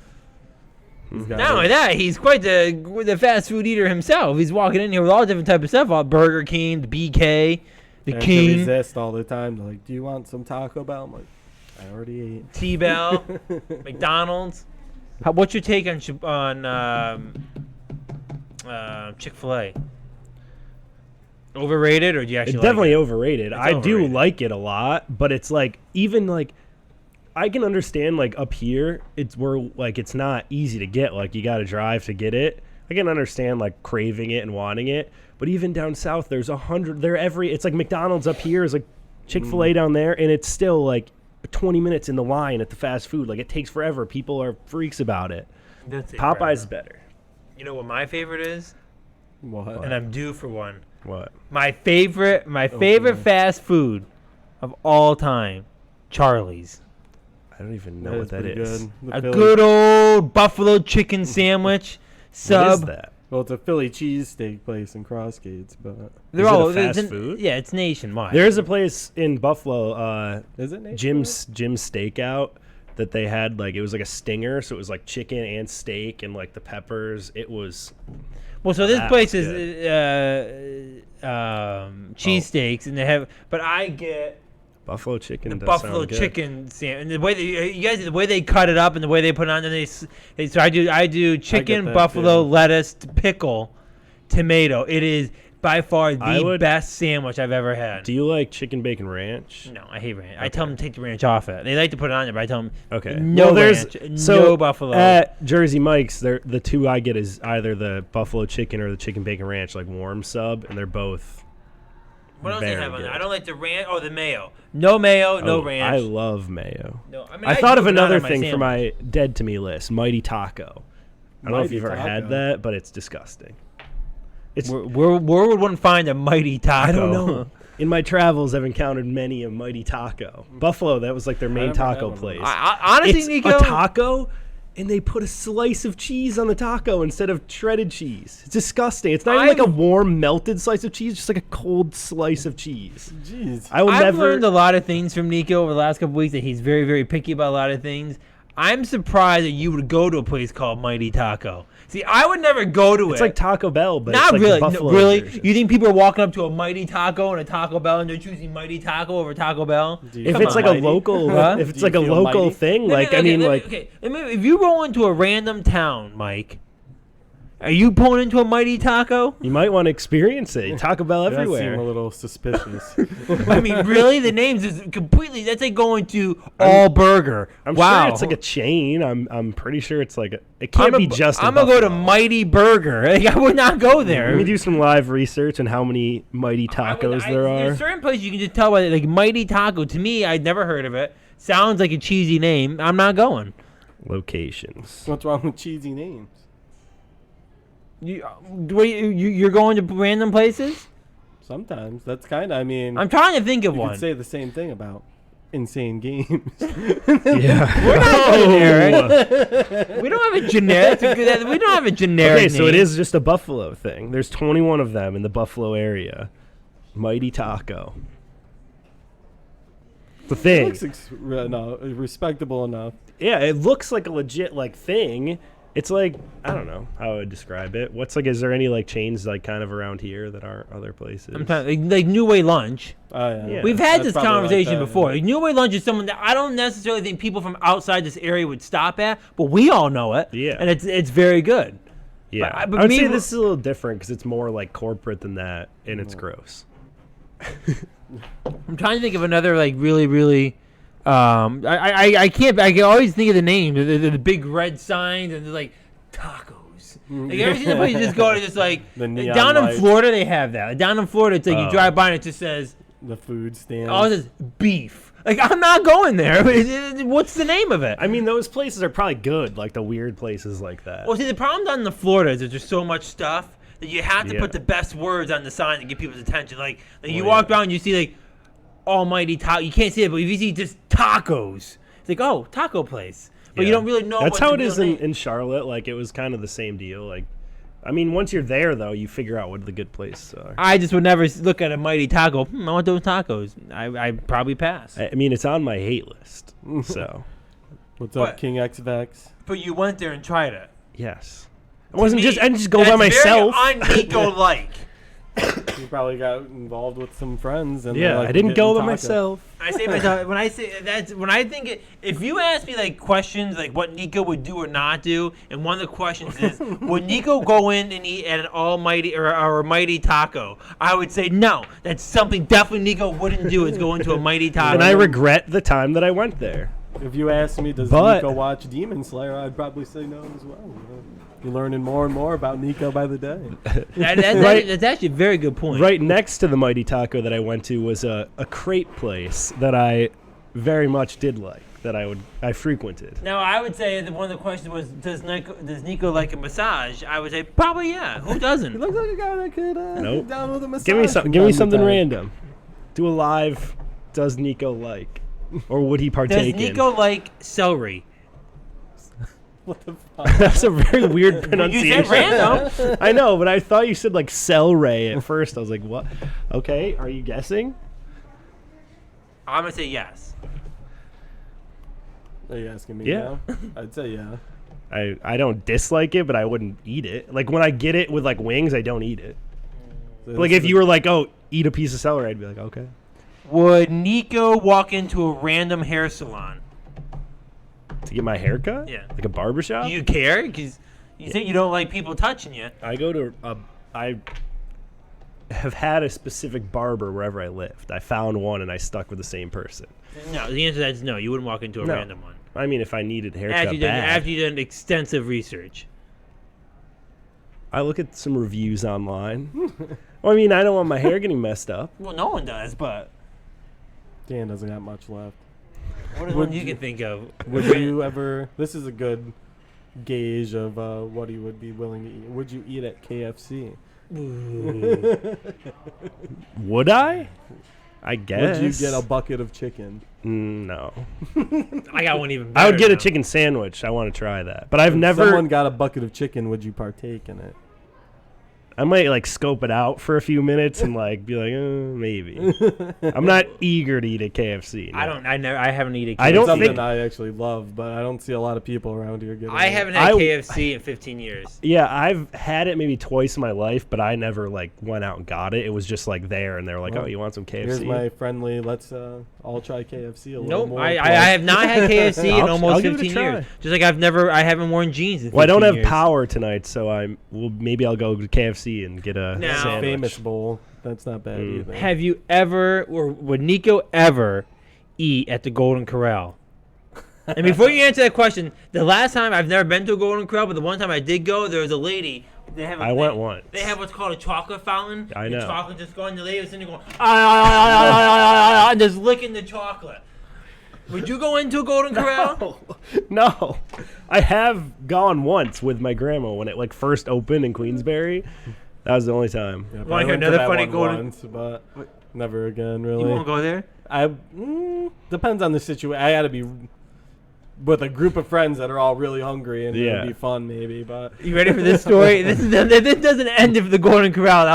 He's got Not only that, he's quite the fast food eater himself. He's walking in here with all different type of stuff. Burger King, the BK, the I have to King, resist all the time. They're like, do you want some Taco Bell? I'm like, I already ate. T-Bell, McDonald's. What's your take on Chick-fil-A? Overrated, or do you actually It's like definitely it? overrated. It's I do overrated. like it a lot, but it's like even like I can understand like up here it's where like it's not easy to get. Like you got to drive to get it. I can understand like craving it and wanting it, but even down south there's 100. It's like McDonald's up here is like Chick-fil-A down there, and it's still like 20 minutes in the line at the fast food. Like it takes forever. People are freaks about it. That's it, Popeye's forever. better. You know what my favorite is? What? And I'm due for one. What? My favorite fast food of all time, Charlie's. I don't even know what that is. A good old buffalo chicken sandwich. What is Sub. that? Well, it's a Philly cheesesteak place in Crossgates, but They're Is it all a fast food? Yeah, it's nationwide. There's a place in Buffalo, is it nationwide? Jim's Steakout, that they had it was like a stinger, so it was like chicken and steak and like the peppers. It was Well, so this That place was is cheesesteaks, and they have. But I get buffalo chicken. the does buffalo sound good. chicken sandwich, and the way the way they cut it up and the way they put it on, and so I do chicken, that buffalo, too. lettuce, pickle, tomato. It is by far I the would- best sandwich I've ever had. Do you like chicken bacon ranch? No, I hate ranch. I tell them to take the ranch off it. They like to put it on it, but I tell them Okay. no Well, ranch, no buffalo. At Jersey Mike's, the two I get is either the buffalo chicken or the chicken bacon ranch, like warm sub, and they're both. What else do they very have on there? good. I don't like the ranch. Oh, the mayo. No mayo, no Oh, ranch. I love mayo. No, I mean, I thought do of put it on another my thing for sandwich. my dead to me list, Mighty Taco. I don't know if Mighty you've ever had Taco. that, but it's disgusting. It's Where would one find a mighty taco? I don't know. In my travels, I've encountered many a Mighty Taco. Buffalo, that was like their main never had taco one of place. those. Honestly, It's Niko, a taco, and they put a slice of cheese on the taco instead of shredded cheese. It's disgusting. It's not even like a warm melted slice of cheese, just like a cold slice of cheese. Jeez. I will I've never. learned a lot of things from Niko over the last couple weeks that he's very, very picky about a lot of things. I'm surprised that you would go to a place called Mighty Taco. See, I would never go to it. It's like Taco Bell, but Not it's like really. the Buffalo really? version. You think people are walking up to a Mighty Taco and a Taco Bell and they're choosing Mighty Taco over Taco Bell? Do you If feel it's like mighty? a local, Huh? if it's Do like you a feel local mighty? thing, Let like me- I mean, let me- like okay. If you roll into a random town, Mike, are you pulling into a Mighty Taco? you might want to experience it. Taco Bell That seem a everywhere. little suspicious. I mean, really, the names is completely. That's like going to All Burger. I'm wow. sure it's like a chain. I'm pretty sure it's like it can't be just. I'm gonna go to Buffalo. Mighty Burger. Like, I would not go there. Let me do some live research on how many Mighty Tacos there are. There's certain places you can just tell by like Mighty Taco. To me, I'd never heard of it. Sounds like a cheesy name. I'm not going. Locations. What's wrong with cheesy names? You're going to random places? Sometimes. That's kind of, I mean, I'm trying to think of you one. could say the same thing about insane games. Yeah. We're not generic. We don't have a generic. We don't have a generic. Okay, so it name. is just a Buffalo thing. There's 21 of them in the Buffalo area. Mighty Taco. The thing. Looks respectable enough. Yeah, it looks like a legit like thing. It's like I don't know how I would describe it. What's like? Is there any like chains like kind of around here that aren't other places? I'm trying, like New Way Lunch. Oh, yeah. Yeah. We've had That's this probably like conversation that, before. yeah. Like, New Way Lunch is someone that I don't necessarily think people from outside this area would stop at, but we all know it. Yeah. And it's very good. Yeah, but I would me- say this is a little different because it's more like corporate than that, and it's gross. I'm trying to think of another like really, really. I can't. I can always think of the names. The big red signs and they're like tacos. Like every single place you just go to, just like The neon down in lights. Florida they have that. Like, down in Florida, it's like you Oh. drive by and it just says The food stand. oh, it says beef. Like I'm not going there. What's the name of it? I mean, those places are probably good, like the weird places like that. Well, see, the problem down in Florida is there's so much stuff that you have to Yeah. put the best words on the sign to get people's attention. Like you Well, walk yeah. down, you see like almighty taco. You can't see it, but if you see just tacos, it's like oh, taco place. But you Yeah. don't really know. That's what how the it real is name- in Charlotte. Like it was kind of the same deal. Like, I mean, once you're there though, you figure out what the good places are. I just would never look at a mighty taco. I want those tacos. I'd probably pass. I mean, it's on my hate list. So What's What? up, King XVX? But you went there and tried it. yes, I wasn't To me, just. I didn't just go by that's myself. Very un-Nico-like. You probably got involved with some friends. And Yeah, like I didn't getting go by taco. myself. I say myself when I say that's when I think if you ask me like questions like what Niko would do or not do, and one of the questions is would Niko go in and eat at an almighty or a mighty taco? I would say no. That's something definitely Niko wouldn't do is go into a mighty taco. And I regret the time that I went there. If you asked me, does But- Niko watch Demon Slayer, I'd probably say no as well. You're learning more and more about Niko by the day. That's actually a very good point. Right next to the Mighty Taco that I went to was a crepe place that I very much did like. that I frequented. Now, I would say that one of the questions was, does Niko like a massage? I would say probably yeah. Who doesn't? He looks like a guy that could Nope. get down with a massage. Give me from give me time to something time. random. Do a live. Does Niko like, or would he Does partake in? Niko like celery? What the fuck? That's a very weird You pronunciation. said random. I know, but I thought you said like celery at first. I was like, what? Okay, are you guessing? I'm gonna say yes. Are you asking me Yeah. now? I'd say yeah. I don't dislike it, but I wouldn't eat it. Like when I get it with like wings, I don't eat it. So Like this if is you were like, oh, eat a piece of celery, I'd be like, okay. Would Niko walk into a random hair salon? To get my hair cut? Yeah. Like a barbershop? Do you care? Because you say you don't like people touching you. I go to I have had a specific barber wherever I lived. I found one and I stuck with the same person. No, the answer to that is no. You wouldn't walk into a No. random one. I mean, if I needed a haircut bad, After you done extensive research. I look at some reviews online. Well, I mean, I don't want my hair getting messed up. Well, no one does, but Dan doesn't got much left. what is one you can think of? Would you ever? This is a good gauge of what he would be willing to eat. Would you eat at KFC? Would I? I guess. Would you get a bucket of chicken? No. I got one even better. I would get a now. chicken sandwich. I want to try that. But I've If never. someone got a bucket of chicken, would you partake in it? I might like scope it out for a few minutes and like be like, maybe. I'm not eager to eat at KFC. No. I haven't eaten. I don't It's something think- I actually love, but I don't see a lot of people around here getting I it. haven't had I- KFC in 15 years. Yeah, I've had it maybe twice in my life, but I never like went out and got it. It was just like there, and they were like, Well, "Oh, you want some KFC?" Here's my friendly. Let's all try KFC a little Nope, more. I have not had KFC in I'll almost give it a 15 try. years. Just like I haven't worn jeans in 15 Well, I don't have years. power tonight, so maybe I'll go to KFC and get a Now- sandwich. Famous bowl. That's not bad either. Have you ever, or would Niko ever eat at the Golden Corral? And before you answer that question, the last time, I've never been to a Golden Corral, but the one time I did go, there was a lady. I went once. They have what's called a chocolate fountain. I The know. chocolate just going, the lady was sitting there going, and just licking the chocolate. Would you go into a Golden Corral? No, I have gone once with my grandma when it like first opened in Queensbury. That was the only time. Yeah, Wanna I hear went to another that funny one golden- once, but never again. You Really. won't go there? Depends on the situation. I had to be with a group of friends that are all really hungry, and Yeah. it'd be fun maybe. But You ready for this story? This doesn't end if the Golden Corral.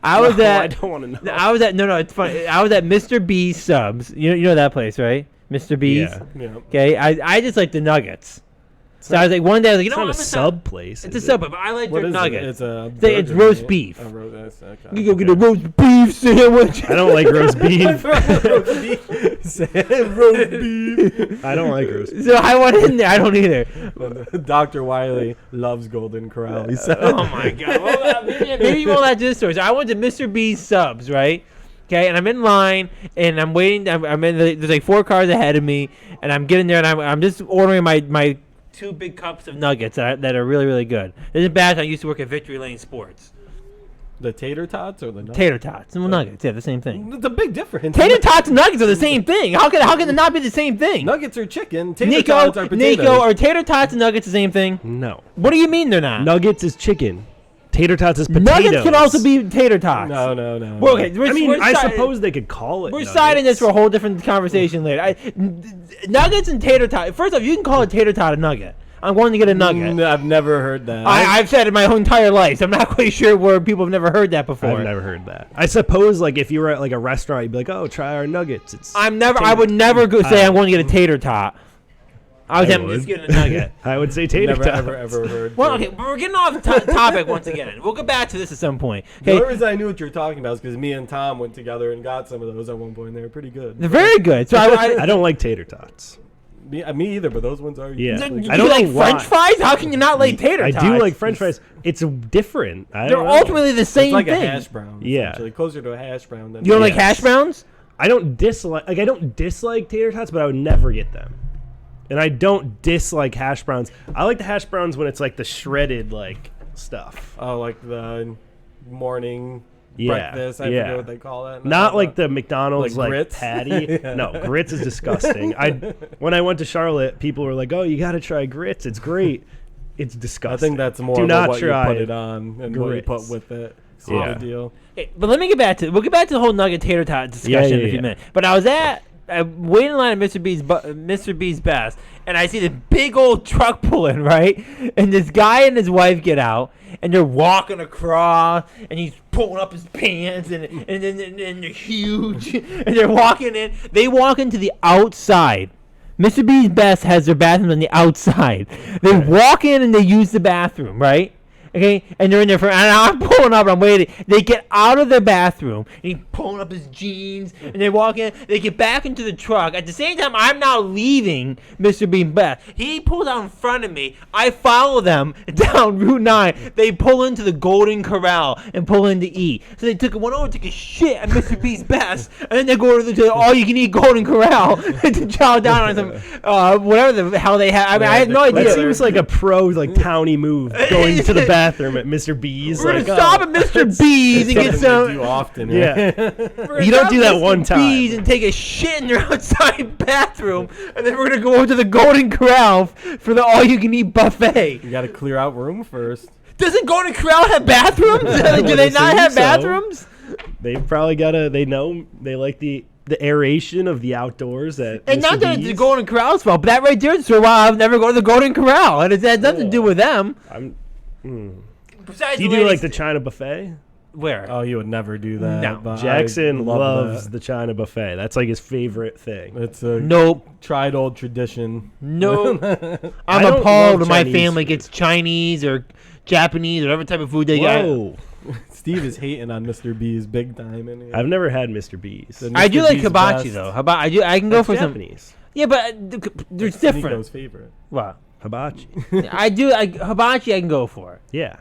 I was No, at. I don't want to know. I was at no, it's funny. I was at Mr. B's Subs. You know that place, right? Mr. B's. Yeah. you know, Okay, I just like the nuggets. So I was like, one day I was like, you It's know, not I'm a a sub place. It's a is it? sub, but I like what their is nuggets. it? It's a. It's burger, roast right? beef. A roast. Okay. You go get a roast beef sandwich. I don't like roast beef. roast beef. I don't like roast beef. So I went in there. I don't either. Dr. Wiley loves Golden Corral. He said. Oh my god. Well, maybe you won't like this story. So I went to Mr. B's Subs, right? Okay, and I'm in line, and I'm waiting. I'm in. There's like 4 cars ahead of me, and I'm getting there, and I'm just ordering my 2 big cups of nuggets that are really, really good. This is bad. I used to work at Victory Lane Sports. The tater tots or the nuggets? Tater tots and nuggets, yeah, the same thing. It's a big difference. Tater tots and nuggets are the same thing. How can it not be the same thing? Nuggets are chicken. Tater tots are potatoes. Niko, are tater tots and nuggets the same thing? No. What do you mean they're not? Nuggets is chicken. Tater tots is potatoes. Nuggets can also be tater tots. No. Well, okay, I mean, I suppose they could call it. We're nuggets. citing this for a whole different conversation later. Nuggets and tater tot. First off, you can call a tater tot a nugget. I'm going to get a nugget. I've never heard that. I've said it my whole entire life, so I'm not quite sure where people have never heard that before. I've never heard that. I suppose, like, if you were at like a restaurant, you'd be like, "Oh, try our nuggets." It's. I would never say I'm going to get a tater tot. I was I just would. getting a nugget. I would say tater never tots. ever heard. Well, okay, but we're getting off topic once again. We'll go back to this at some point. The Okay, only reason I knew what you're talking about is because me and Tom went together and got some of those at one point. They were pretty good. they're very good. So I don't like tater tots. Me either, but those ones are. Yeah. usually I do don't you like know why. French fries? How can you not like tater I tots? do like French fries. It's different. I They're don't know. ultimately the same It's like thing. a hash brown. Yeah. essentially. Closer to a hash brown than. You don't like Yes. hash browns? I don't dislike tater tots, but I would never get them. And I don't dislike hash browns. I like the hash browns when it's like the shredded like stuff. Oh, like the morning Yeah, breakfast. I yeah. forget what they call it. Not like the McDonald's Like like grits? patty. Yeah. No, grits is disgusting. When I went to Charlotte, people were like, "Oh, you got to try grits. It's great." It's I disgusting. think that's more Do about not what you try put it on and what you put grits. with it. Yeah. The deal. Hey, but let me get back to we'll get back to the whole nugget tater tot discussion in a few yeah. minutes. But I was waiting in line at Mr. B's Best, and I see the big old truck pulling, right? And this guy and his wife get out, and they're walking across, and he's pulling up his pants, and they're huge, and they're walking in. They walk into the outside. Mr. B's Best has their bathroom on the outside. They walk in and they use the bathroom, right? Okay, and they're in there and I'm pulling up and I'm waiting. They get out of their bathroom, and he's pulling up his jeans, and they walk in. They get back into the truck. At the same time, I'm now leaving Mr. Bean Best. He pulls out in front of me. I follow them down Route 9. They pull into the Golden Corral and pull in to eat. So they went over and took a shit at Mr. B's Best, and then they go to the all-you-can-eat Golden Corral to chow down on some whatever the hell they have. I mean, I had no idea. That seems like a pro like townie move going to the bathroom at Mr. B's. We're like, gonna stop at Mr. B's and get Something they do some. often. Yeah. We're You gonna don't do stop that at one Mr. time. B's and take a shit in their outside bathroom, and then we're gonna go over to the Golden Corral for the all-you-can-eat buffet. You got to clear out room first. Doesn't Golden Corral have bathrooms? Do I they would not have assume so. bathrooms? They've probably got they know they like the aeration of the outdoors at And Mr. not that it's the B's. Golden Corral's fault, but that right there is for a while I've never gone to the Golden Corral, and it has nothing to do with them. Besides Do you the do like ladies- the China buffet? where? Oh, you would never do that. No. but I Jackson love loves that. the China buffet. That's like his favorite thing. It's a Nope. tried old tradition. No. I I'm don't appalled love when my Chinese family food. gets Chinese or Japanese or whatever type of food they got. Whoa. Steve is hating on Mr. B's big time. In here. I've never had Mr. B's. The I do Mr. like B's hibachi best. though. I can go That's for some. Japanese. Yeah, but they're different. Niko's favorite. What? Hibachi. I do hibachi. I can go for. Yeah.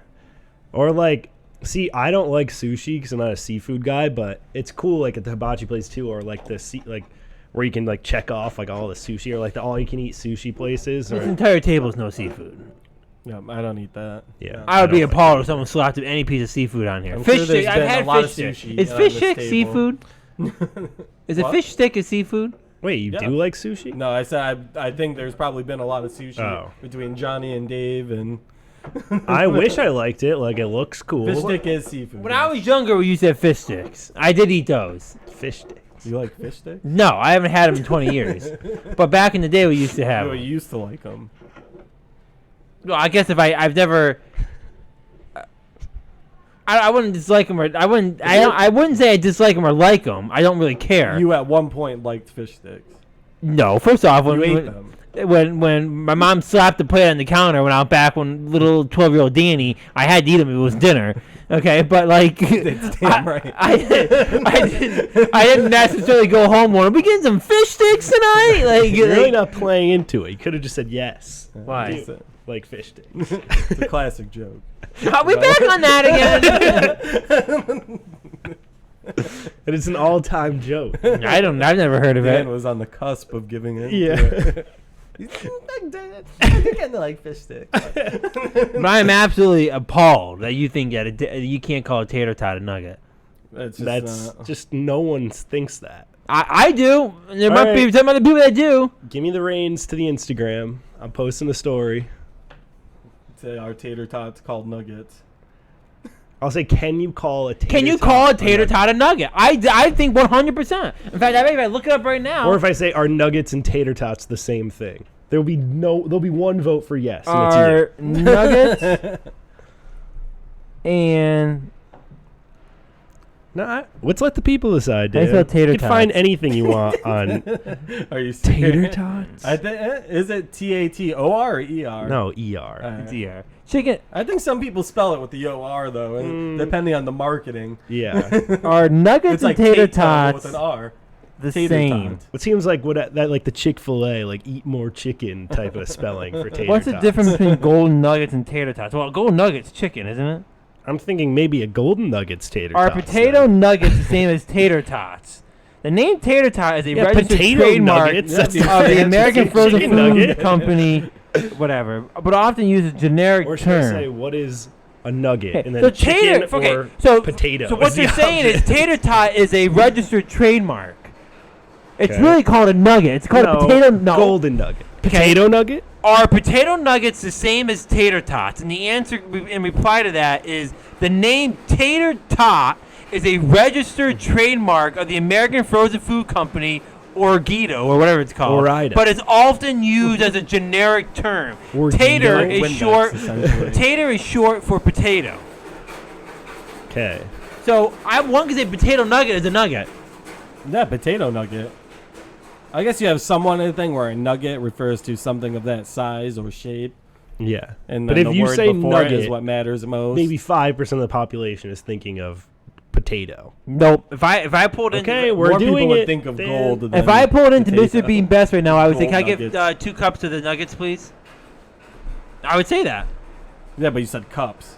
Or like, see, I don't like sushi because I'm not a seafood guy, but it's cool like at the hibachi place too, or like like where you can like check off like all the sushi, or like the all-you-can-eat sushi places. This Or, entire table is no seafood. Yeah, I don't eat that. yeah, I would be don't like appalled if someone slapped any piece of seafood on here. I'm Fish sure there's stick. I've been a had lot fish of stick. sushi Is on fish this stick table. seafood? Is a What? fish stick a seafood? Wait, you Yeah. do like sushi? No, I said I think there's probably been a lot of sushi Oh. between Johnny and Dave, and I wish I liked it. Like it looks cool. fish stick is seafood. When I was younger, we used to have fish sticks. I did eat those. Fish sticks. You like fish sticks? No, I haven't had them in 20 years. But back in the day, we used to have You them. used to like them. Well, I guess if I've never. I wouldn't dislike them, or I wouldn't say I dislike them or like them. I don't really care. You at one point liked fish sticks. No, first off, You ate them. when my mom slapped the plate on the counter when I was back when little 12-year-old Danny, I had to eat them. It was dinner. Okay, but like, That's damn right. I didn't necessarily go home going, "Are we getting some fish sticks tonight?" Like, You're really not playing into it. You could have just said yes. Why? It's a, Like fish sticks. it's a classic joke. Are we back on that again? And it's an all-time joke. I've never heard of Dan it. was on the cusp of giving it. Yeah. I kind of like fish sticks. But I am absolutely appalled that you think that you can't call a tater tot a nugget. That's That's just no one thinks that. I do. There All might be right. some other people that do. Give me the reins to the Instagram. I'm posting a story. say our tater tots called nuggets. I'll say, can you call a tater Can you tot call a nugget? tater tot a nugget? I think 100%. In fact, I look it up right now. Or if I say, are nuggets and tater tots the same thing? There'll be one vote for yes. And it's you. are nuggets and Nah, let's let the people decide, I dude. spell tater You can find tots. anything you want on Are you tater serious? tots. I think is it TATOR or ER? No, ER. Alright. dear chicken I think some people spell it with the OR though, and depending on the marketing. Yeah. are nuggets It's like and tater tato tots with an R. the Tater same. tot. It seems like that like the Chick-fil-A, like eat more chicken type of spelling for tater What's the tots. difference between golden nuggets and tater tots? Well, golden nuggets chicken, isn't it? I'm thinking maybe a golden nuggets tater Are tots. potato then. nuggets the same as tater tots? The name tater tot is a Yeah, registered potato trademark nuggets. Yeah, That's dude. of not the fancy. American It's a Frozen chicken Food nugget. Company, whatever, but often uses generic Or should I say, term. what is a nugget, Okay, and then so chicken tater. Okay, or so potato. So what is you're the saying is option. tater tot is a registered trademark. It's Okay. really called a nugget. It's called a potato. No. golden nugget. Potato nugget. Are potato nuggets the same as tater tots? And the answer in reply to that is the name tater tot is a registered trademark of the American Frozen Food Company, or Guido, or whatever it's called. Orida. But it's often used as a generic term. Or Tater Guido. is short. essentially. Tater is short for potato. Okay. So one can say potato nugget is a nugget. Yeah, potato nugget. I guess you have somewhat anything where a nugget refers to something of that size or shape, Yeah. and But then if the you word say before it is nugget, what matters most. maybe 5% of the population is thinking of potato. Nope. If I pulled in, Okay, more we're doing people would it. think of Dan. gold. Than if I pulled into potato. Mr. Bean Best right now, I would say, Gold "Can I get nuggets. 2 cups of the nuggets, please?" I would say that. Yeah, but you said cups.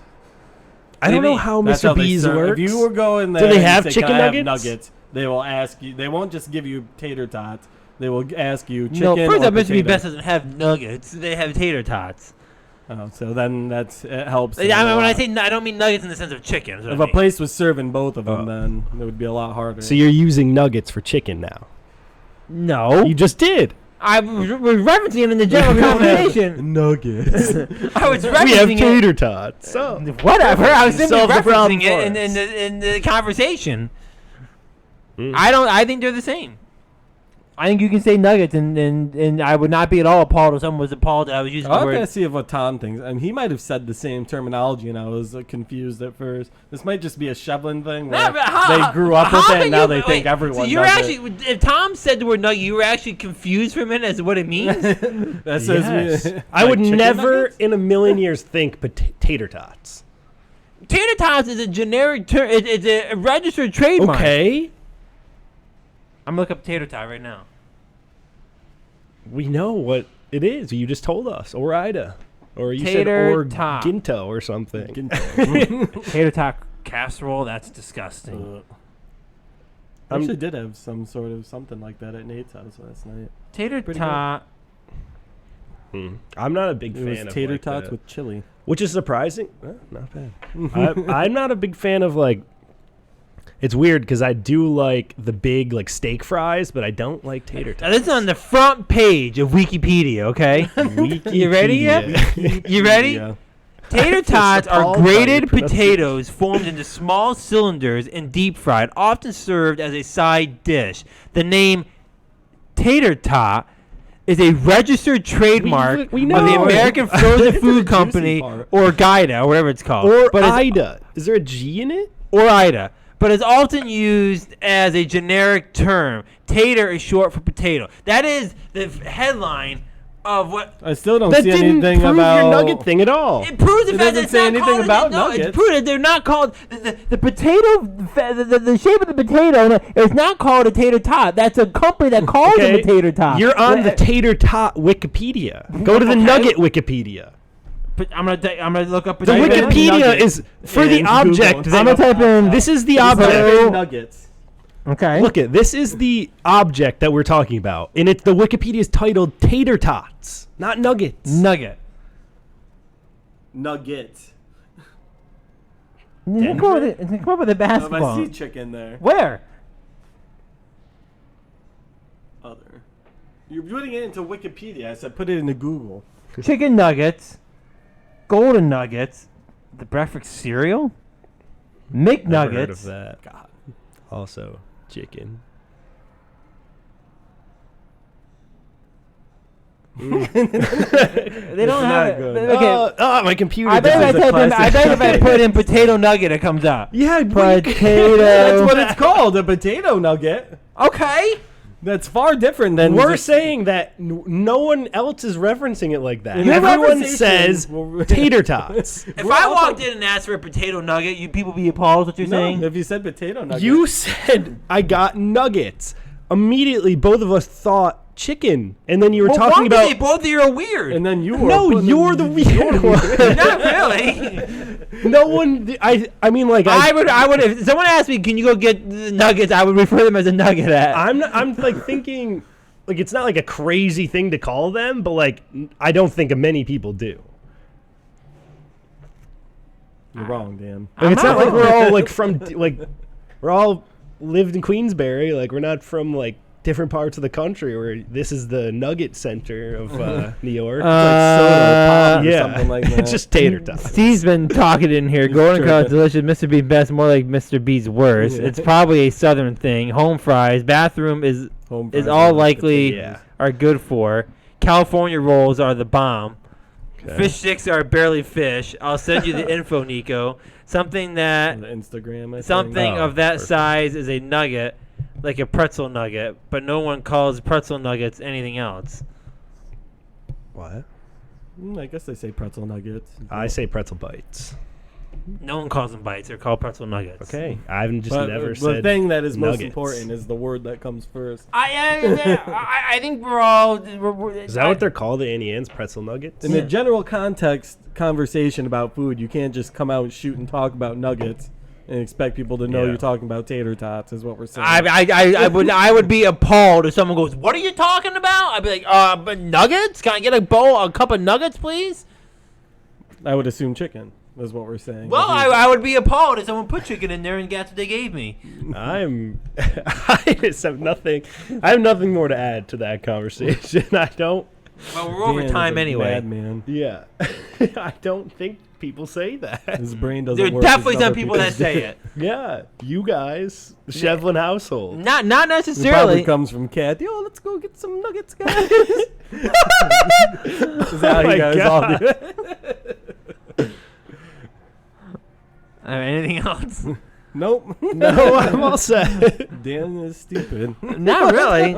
I don't What do you know mean? how That's Mr. how they Bees serve. works. If you were going there, Do they and you have say, chicken "Can I have nuggets?" nuggets?" They will ask you. They won't just give you tater tots. They will ask you chicken No, first or off, Mr. Bean potato. Best doesn't have nuggets. They have tater tots. Oh, so then it helps. I mean, when I say I don't mean nuggets in the sense of chicken. is what if I a mean. place was serving both of them, Oh. then it would be a lot harder. So you're using nuggets for chicken now. No, You just did. I was referencing it in the general conversation. nuggets. I was referencing We have it. tater tots. So Whatever. I was You simply solved the problem referencing it for us. in the conversation. Mm. I think they're the same. I think you can say nuggets, and I would not be at all appalled if someone was appalled that I was using the I'm word. gonna see what Tom thinks. I mean, he might have said the same terminology, and I was confused at first. This might just be a Shevlin thing where Nah, but how- they grew up with how it, and can now you- they think wait, everyone So you're does actually, if Tom said the word nugget, you were actually confused for a minute as to what it means. it. That says yes. I would chicken never nuggets? in a million years think tater tots. Tater tots is a generic term. It's a registered trademark. Okay. I'm gonna look up tater tot right now. We know what it is. You just told us. Or Ida. Or you Tater said or tot. Ginto or something. Tater tot casserole. That's disgusting. I actually did have some sort of something like that at Nate's house last night. Tater Pretty tot. I'm not a big It fan was of tater like tots the- with chili. which is surprising. Not bad. I'm not a big fan of like. It's weird because I do like the big like steak fries, but I don't like tater Now, tots. this is on the front page of Wikipedia. Okay. You ready yet? Wikipedia. You ready? Yeah. Tater tots are appalled by your grated pronunciation. potatoes formed into small cylinders and deep fried, often served as a side dish. The name tater tot is a registered trademark we of the know. American Frozen It's the Food juicy Company, part. or Guida, or whatever it's called. Or but it's, Ida. Is there a G in it? or Ida. But it's often used as a generic term. Tater is short for potato. That is the headline of what. I still don't That see didn't anything prove about your nugget thing at all. It proves the It fact that doesn't it's say not anything called about no, nuggets. It's proved that they're not called the potato. The shape of the potato is not called a tater tot. That's a company that calls it a tater tot. You're on the tater tot Wikipedia. Go to the Okay. nugget Wikipedia. I'm gonna look up. The Type in Wikipedia nugget is for the in object. Google. I'm gonna type in. This is the Type object. in nuggets. Okay. Look at this is the object that we're talking about, and it's the Wikipedia is titled tater tots, not nuggets. Nugget. Nugget. Come up with a I basketball. see chicken there. Where? Other. You're putting it into Wikipedia. I said put it into Google. Chicken nuggets. Golden nuggets. The breakfast cereal. Never heard McNuggets. of that. God. Also, chicken. They don't have not it. good. Okay. My computer. I bet does if it. I bet if I put in potato nugget, it comes up. Yeah, Potato. That's what it's called, a potato nugget. Okay. That's far different than We're just- saying that no one else is referencing it like that. In Everyone conversation, says we're- tater tots. If I walked in and asked for a potato nugget, you people be appalled. What you're No, saying? if you said potato nugget. You said I got nuggets. Immediately, both of us thought chicken, and then you were Well, talking one could say about. both of you are weird. and then you were No, putting- you're the weird one. Not really. No one. I mean, like I would. If someone asked me, "Can you go get the nuggets?" I would refer them as a nugget. I'm like thinking, like it's not like a crazy thing to call them, but like I don't think many people do. You're wrong, Dan. Like, it's not like we're all like from like we're all lived in Queensbury. Like we're not from like different parts of the country where this is the nugget center of New York. Like soda or pop or something like that. It's just tater tots. Steve's been talking in here. Golden Corral delicious, Mr. B's best, more like Mr. B's worst. Yeah. It's probably a southern thing. Home fries, bathroom is Home fries all are likely Yeah. are good for. California rolls are the bomb. Okay. Fish sticks are barely fish. I'll send you the info, Nico. Something On that the Instagram. I something think. Oh, of that perfect. size is a nugget, like a pretzel nugget, but no one calls pretzel nuggets anything else. What? I guess they say pretzel nuggets. I say pretzel bites. No one calls them bites. They're called pretzel nuggets. Okay, I've just But never the said. thing that is most nuggets. important is the word that comes first. I think we're all. Is that what they're called, the Annie Ann's pretzel nuggets? In the general context conversation about food, you can't just come out and shoot and talk about nuggets and expect people to know Yeah. you're talking about tater tots. Is what we're saying. I would be appalled if someone goes, "What are you talking about?" I'd be like, but nuggets? Can I get a cup of nuggets, please?" I would assume chicken is what we're saying. Well, If you- I would be appalled if someone put chicken in there and that's what they gave me. I just have nothing. I have nothing more to add to that conversation. I don't. Well, we're over Dan is time a anyway. madman. Yeah, I don't think people say that. His brain doesn't There's work. as definitely some other people that people's say do. it. Yeah, you guys, the Shevlin household. Not It probably necessarily. comes from Kat. Yo, let's go get some nuggets, guys. Is that how Oh my you guys all God. do it? Anything else? Nope. No, I'm all set. Dan is stupid. Not really.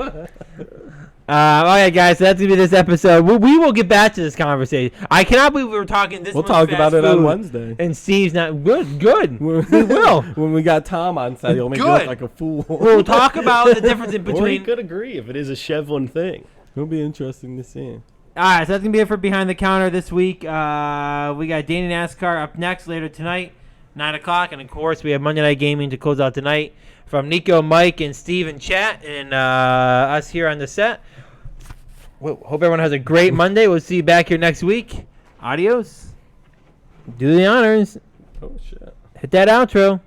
All right, guys. So that's gonna be this episode. We will get back to this conversation. I cannot believe we were talking this. We'll much talk fast about it on food, Wednesday. And Steve's not good. Good. We will. When we got Tom on site, he'll make you Good. look like a fool. We'll talk about the difference in Or you between. could agree if it is a Shevlin thing. It'll be interesting to see. All right, so that's gonna be it for Behind the Counter this week. We got Danny NASCAR up next later tonight, 9 o'clock, and of course we have Monday Night Gaming to close out tonight. From Niko, Mike, and Steve in chat, and us here on the set. Well, hope everyone has a great Monday. We'll see you back here next week. Adios. Do the honors. Oh shit. Hit that outro.